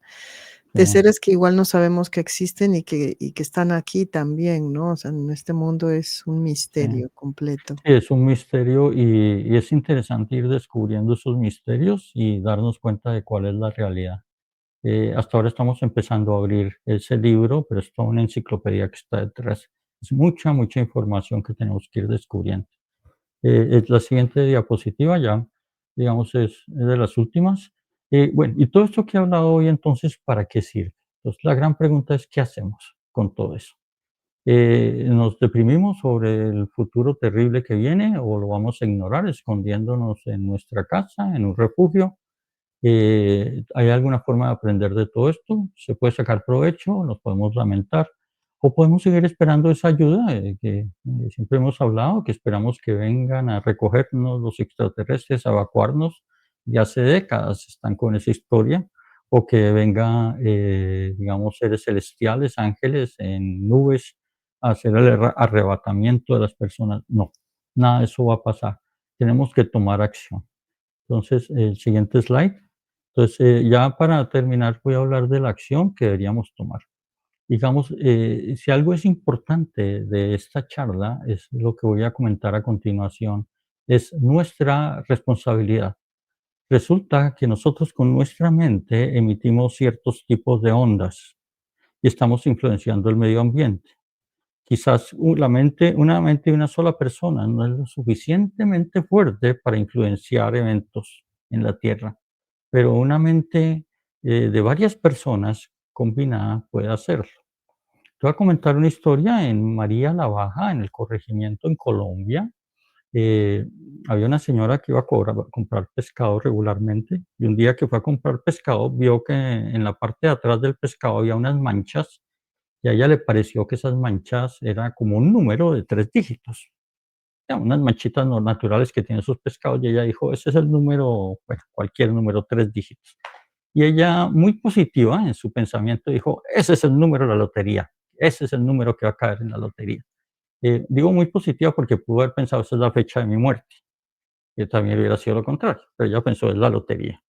de Sí. seres que igual no sabemos que existen y que están aquí también, ¿no? O sea, en este mundo es un Sí. misterio completo. Sí, es un misterio y es interesante ir descubriendo esos misterios y darnos cuenta de cuál es la realidad. Hasta ahora estamos empezando a abrir ese libro, pero es toda una enciclopedia que está detrás. Es mucha, mucha información que tenemos que ir descubriendo. La siguiente diapositiva ya, digamos, es de las últimas. Bueno, y todo esto que he hablado hoy, entonces, ¿para qué sirve? Entonces, la gran pregunta es, ¿qué hacemos con todo eso? ¿Nos deprimimos sobre el futuro terrible que viene o lo vamos a ignorar escondiéndonos en nuestra casa, en un refugio? ¿Hay alguna forma de aprender de todo esto? ¿Se puede sacar provecho? ¿Nos podemos lamentar? ¿O podemos seguir esperando esa ayuda que siempre hemos hablado, que esperamos que vengan a recogernos los extraterrestres, a evacuarnos? Ya hace décadas están con esa historia. O que venga, digamos, seres celestiales, ángeles en nubes a hacer el arrebatamiento de las personas. No, nada de eso va a pasar. Tenemos que tomar acción. Entonces, el siguiente slide. Entonces, ya para terminar, voy a hablar de la acción que deberíamos tomar. Digamos, si algo es importante de esta charla, es lo que voy a comentar a continuación, es nuestra responsabilidad. Resulta que nosotros con nuestra mente emitimos ciertos tipos de ondas y estamos influenciando el medio ambiente. Quizás una mente de una sola persona no es lo suficientemente fuerte para influenciar eventos en la Tierra, pero una mente de varias personas combinada puede hacerlo. Te voy a comentar una historia en María la Baja, en el corregimiento en Colombia. Eh, Había una señora que iba a comprar pescado regularmente y un día que fue a comprar pescado vio que en la parte de atrás del pescado había unas manchas y a ella le pareció que esas manchas era como un número de 3 dígitos, ya, unas manchitas no naturales que tienen esos pescados y ella dijo, ese es el número, bueno, cualquier número, 3 dígitos. Y ella, muy positiva en su pensamiento, dijo, ese es el número de la lotería, ese es el número que va a caer en la lotería. Digo muy positiva porque pudo haber pensado, esa es la fecha de mi muerte, que también hubiera sido lo contrario, pero ella pensó, es la lotería.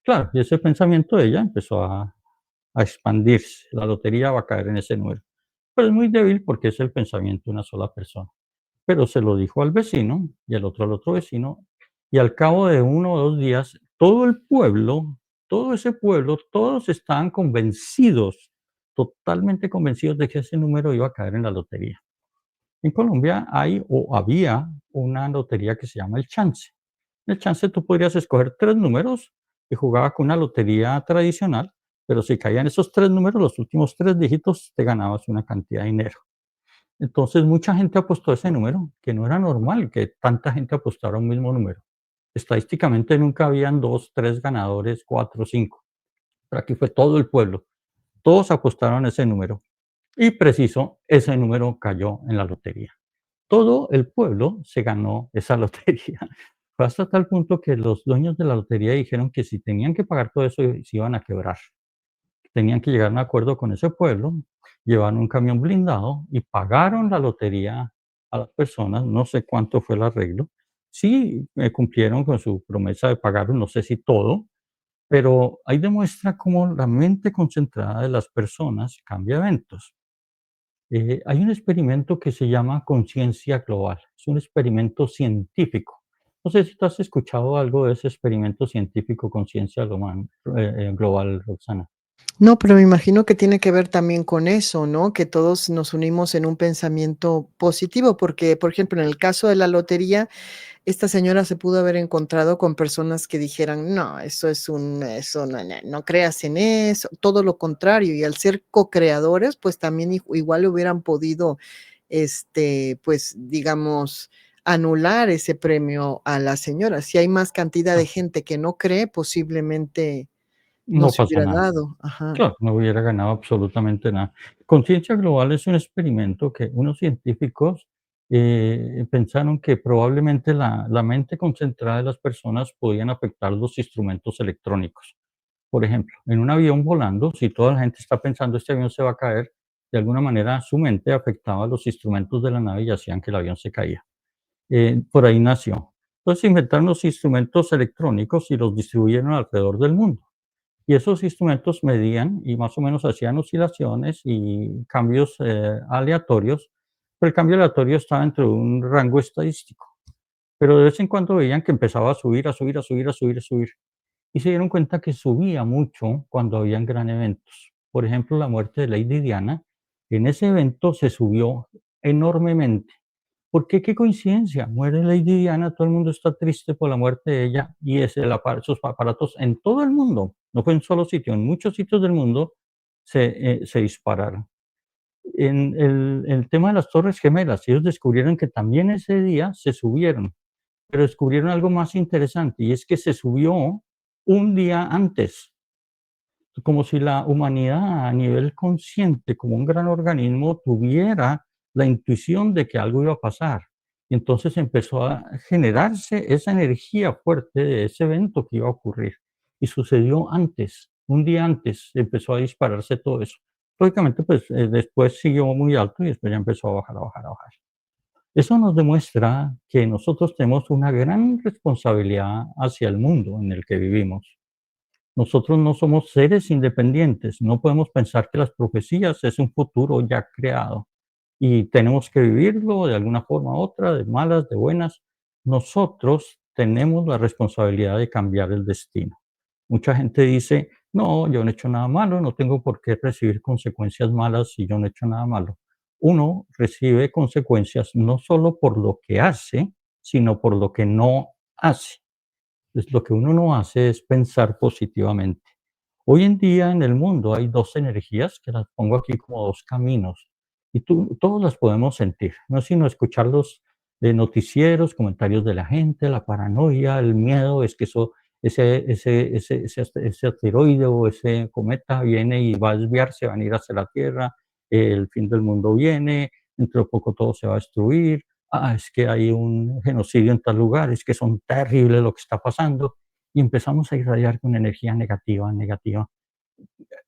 Claro, y ese pensamiento de ella empezó a expandirse, la lotería va a caer en ese número. Pero es muy débil porque es el pensamiento de una sola persona. Pero se lo dijo al vecino y el otro al otro vecino, y al cabo de 1 o 2 días, todo el pueblo, todo ese pueblo, todos estaban convencidos, totalmente convencidos de que ese número iba a caer en la lotería. En Colombia hay o había una lotería que se llama el chance. En el chance tú podrías escoger 3 números y jugaba con una lotería tradicional, pero si caían esos 3 números, los últimos 3 dígitos, te ganabas una cantidad de dinero. Entonces, mucha gente apostó a ese número, que no era normal que tanta gente apostara a un mismo número. Estadísticamente nunca habían 2, 3 ganadores, 4, 5. Pero aquí fue todo el pueblo. Todos apostaron a ese número. Y preciso, ese número cayó en la lotería. Todo el pueblo se ganó esa lotería. Fue hasta tal punto que los dueños de la lotería dijeron que si tenían que pagar todo eso, se iban a quebrar. Tenían que llegar a un acuerdo con ese pueblo, llevaron un camión blindado y pagaron la lotería a las personas, no sé cuánto fue el arreglo. Sí, cumplieron con su promesa de pagarlo, no sé si todo, pero ahí demuestra cómo la mente concentrada de las personas cambia eventos. Hay un experimento que se llama conciencia global, es un experimento científico. No sé si tú has escuchado algo de ese experimento científico conciencia global, Roxana. No, pero me imagino que tiene que ver también con eso, ¿no? Que todos nos unimos en un pensamiento positivo, porque, por ejemplo, en el caso de la lotería, esta señora se pudo haber encontrado con personas que dijeran, no, eso es eso no, no creas en eso, todo lo contrario, y al ser co-creadores, pues también igual hubieran podido, pues, digamos, anular ese premio a la señora. Si hay más cantidad de gente que no cree, posiblemente no No se pasó hubiera nada. dado. Ajá. Claro, no hubiera ganado absolutamente nada. Conciencia global es un experimento que unos científicos pensaron que probablemente la mente concentrada de las personas podían afectar los instrumentos electrónicos. Por ejemplo, en un avión volando, si toda la gente está pensando este avión se va a caer, de alguna manera su mente afectaba los instrumentos de la nave y hacían que el avión se caía. Por ahí nació. Entonces inventaron los instrumentos electrónicos y los distribuyeron alrededor del mundo. Y esos instrumentos medían y más o menos hacían oscilaciones y cambios aleatorios, pero el cambio aleatorio estaba dentro de un rango estadístico. Pero de vez en cuando veían que empezaba a subir, a subir, a subir, a subir, a subir. Y se dieron cuenta que subía mucho cuando habían gran eventos. Por ejemplo, la muerte de Lady Diana. En ese evento se subió enormemente. ¿Por qué? Qué coincidencia, muere Lady Diana, todo el mundo está triste por la muerte de ella y sus aparatos en todo el mundo, no fue en un solo sitio, en muchos sitios del mundo se dispararon. En el tema de las Torres Gemelas, ellos descubrieron que también ese día se subieron, pero descubrieron algo más interesante y es que se subió un día antes, como si la humanidad a nivel consciente, como un gran organismo, tuviera la intuición de que algo iba a pasar. Y entonces empezó a generarse esa energía fuerte de ese evento que iba a ocurrir. Y sucedió antes, un día antes, empezó a dispararse todo eso. Lógicamente, pues después siguió muy alto y después ya empezó a bajar, a bajar, a bajar. Eso nos demuestra que nosotros tenemos una gran responsabilidad hacia el mundo en el que vivimos. Nosotros no somos seres independientes, no podemos pensar que las profecías es un futuro ya creado y tenemos que vivirlo de alguna forma u otra, de malas, de buenas. Nosotros tenemos la responsabilidad de cambiar el destino. Mucha gente dice, no, yo no he hecho nada malo, no tengo por qué recibir consecuencias malas si yo no he hecho nada malo. Uno recibe consecuencias no solo por lo que hace, sino por lo que no hace. Pues lo que uno no hace es pensar positivamente. Hoy en día en el mundo hay 2 energías que las pongo aquí como 2 caminos, y todos las podemos sentir, no es sino escuchar los, noticieros, comentarios de la gente, la paranoia, el miedo, es que ese asteroide o ese cometa viene y va a desviarse, van a ir hacia la Tierra, el fin del mundo viene, dentro de poco todo se va a destruir, es que hay un genocidio en tal lugar, es que son terribles lo que está pasando, y empezamos a irradiar con energía negativa, negativa.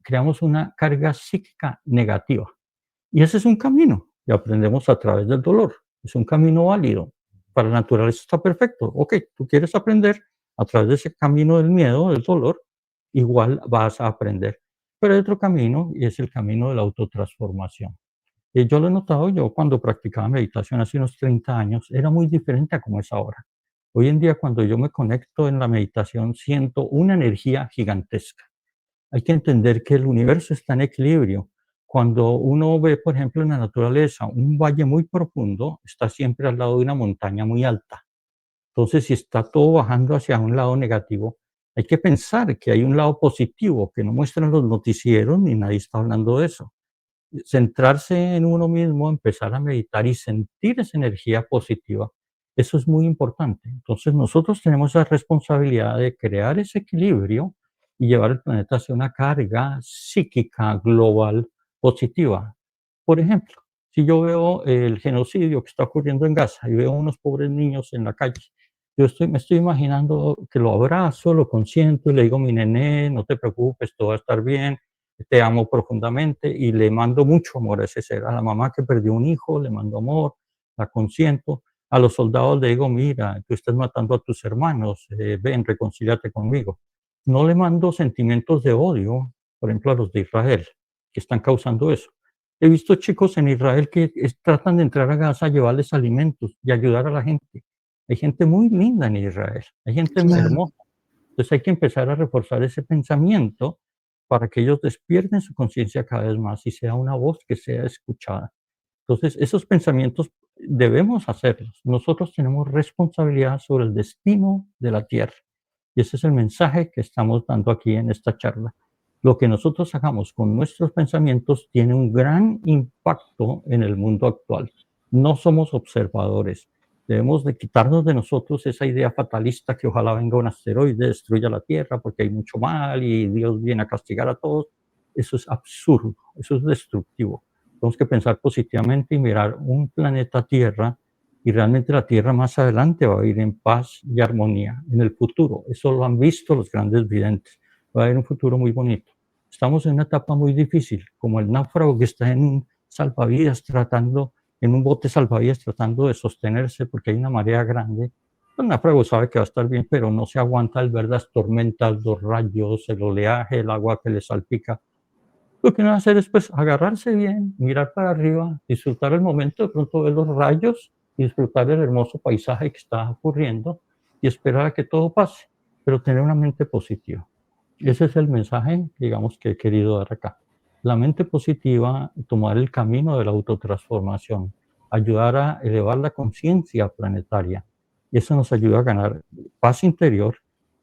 Creamos una carga psíquica negativa. Y ese es un camino y aprendemos a través del dolor. Es un camino válido. Para la naturaleza está perfecto. Ok, tú quieres aprender a través de ese camino del miedo, del dolor, igual vas a aprender. Pero hay otro camino y es el camino de la autotransformación. Y yo lo he notado, yo cuando practicaba meditación hace unos 30 años, era muy diferente a como es ahora. Hoy en día, cuando yo me conecto en la meditación, siento una energía gigantesca. Hay que entender que el universo está en equilibrio. Cuando uno ve, por ejemplo, en la naturaleza, un valle muy profundo, está siempre al lado de una montaña muy alta. Entonces, si está todo bajando hacia un lado negativo, hay que pensar que hay un lado positivo que no muestran los noticieros ni nadie está hablando de eso. Centrarse en uno mismo, empezar a meditar y sentir esa energía positiva, eso es muy importante. Entonces, nosotros tenemos la responsabilidad de crear ese equilibrio y llevar el planeta hacia una carga psíquica global positiva. Por ejemplo, si yo veo el genocidio que está ocurriendo en Gaza y veo unos pobres niños en la calle, me estoy imaginando que lo abrazo, lo consiento y le digo, mi nené, no te preocupes, todo va a estar bien, te amo profundamente y le mando mucho amor a ese ser. A la mamá que perdió un hijo, le mando amor, la consiento. A los soldados le digo, mira, tú estás matando a tus hermanos, ven, reconcíliate conmigo. No le mando sentimientos de odio, por ejemplo, a los de Israel, que están causando eso. He visto chicos en Israel que tratan de entrar a Gaza, llevarles alimentos y ayudar a la gente. Hay gente muy linda en Israel, hay gente Claro. hermosa. Entonces hay que empezar a reforzar ese pensamiento para que ellos despierten su conciencia cada vez más y sea una voz que sea escuchada. Entonces, esos pensamientos debemos hacerlos. Nosotros tenemos responsabilidad sobre el destino de la Tierra. Y ese es el mensaje que estamos dando aquí en esta charla. Lo que nosotros hagamos con nuestros pensamientos tiene un gran impacto en el mundo actual. No somos observadores. Debemos de quitarnos de nosotros esa idea fatalista que ojalá venga un asteroide, destruya la Tierra porque hay mucho mal y Dios viene a castigar a todos. Eso es absurdo, eso es destructivo. Tenemos que pensar positivamente y mirar un planeta Tierra y realmente la Tierra más adelante va a ir en paz y armonía en el futuro. Eso lo han visto los grandes videntes. Va a haber un futuro muy bonito. Estamos en una etapa muy difícil, como el náufrago que está en un salvavidas en un bote salvavidas tratando de sostenerse porque hay una marea grande. El náufrago sabe que va a estar bien, pero no se aguanta al ver las tormentas, los rayos, el oleaje, el agua que le salpica. Lo que uno va a hacer es pues agarrarse bien, mirar para arriba, disfrutar el momento, de pronto ver los rayos y disfrutar del hermoso paisaje que está ocurriendo y esperar a que todo pase, pero tener una mente positiva. Ese es el mensaje, digamos, que he querido dar acá. La mente positiva, tomar el camino de la autotransformación, ayudar a elevar la conciencia planetaria. Y eso nos ayuda a ganar paz interior.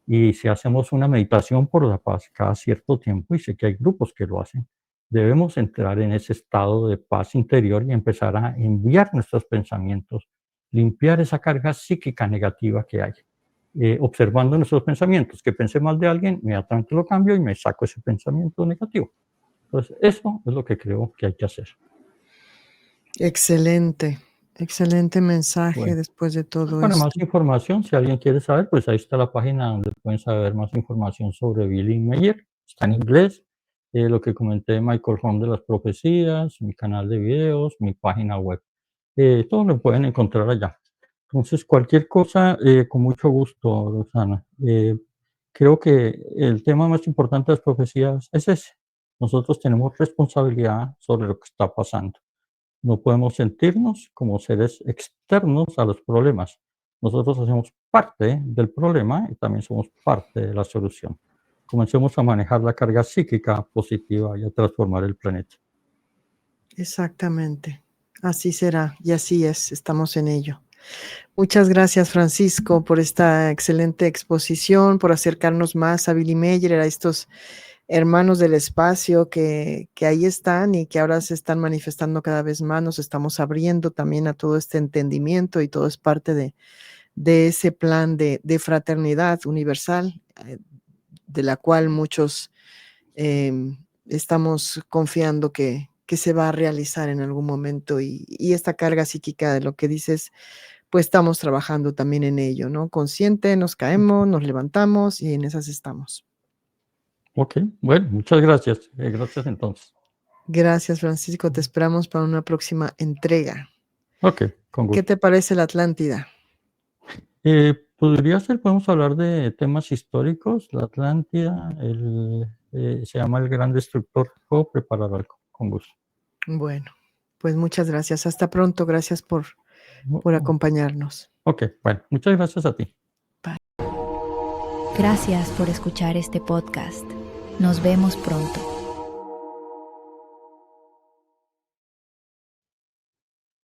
Y si hacemos una meditación por la paz cada cierto tiempo, y sé que hay grupos que lo hacen, debemos entrar en ese estado de paz interior y empezar a enviar nuestros pensamientos, limpiar esa carga psíquica negativa que hay. Observando nuestros pensamientos, que pensé mal de alguien, inmediatamente lo cambio y me saco ese pensamiento negativo. Entonces, eso es lo que creo que hay que hacer. Excelente, excelente mensaje Bueno, después de todo para más esto. información, si alguien quiere saber, pues ahí está la página donde pueden saber más información sobre Billy Meyer. Está en inglés. Lo que comenté de Michael Horn de las profecías, mi canal de videos, mi página web. Todo lo pueden encontrar allá. Entonces, cualquier cosa, con mucho gusto, Rosana. Creo que el tema más importante de las profecías es ese. Nosotros tenemos responsabilidad sobre lo que está pasando. No podemos sentirnos como seres externos a los problemas. Nosotros hacemos parte del problema y también somos parte de la solución. Comencemos a manejar la carga psíquica positiva y a transformar el planeta. Exactamente. Así será y así es. Estamos en ello. Muchas gracias, Francisco, por esta excelente exposición, por acercarnos más a Billy Meyer, a estos hermanos del espacio que ahí están y que ahora se están manifestando cada vez más. Nos estamos abriendo también a todo este entendimiento y todo es parte de ese plan de fraternidad universal, de la cual muchos estamos confiando que se va a realizar en algún momento y esta carga psíquica de lo que dices, pues estamos trabajando también en ello, ¿no? Consciente, nos caemos, nos levantamos y en esas estamos. Ok, bueno, muchas gracias. Gracias entonces. Gracias, Francisco. Te esperamos para una próxima entrega. Ok, con ¿Qué gusto. te parece la Atlántida? Podría ser, podemos hablar de temas históricos, la Atlántida, se llama el Gran Destructor, puedo preparar algo, con gusto. Bueno, pues muchas gracias. Hasta pronto. Gracias por acompañarnos. Ok, bueno, muchas gracias a ti. Gracias por escuchar este podcast. Nos vemos pronto.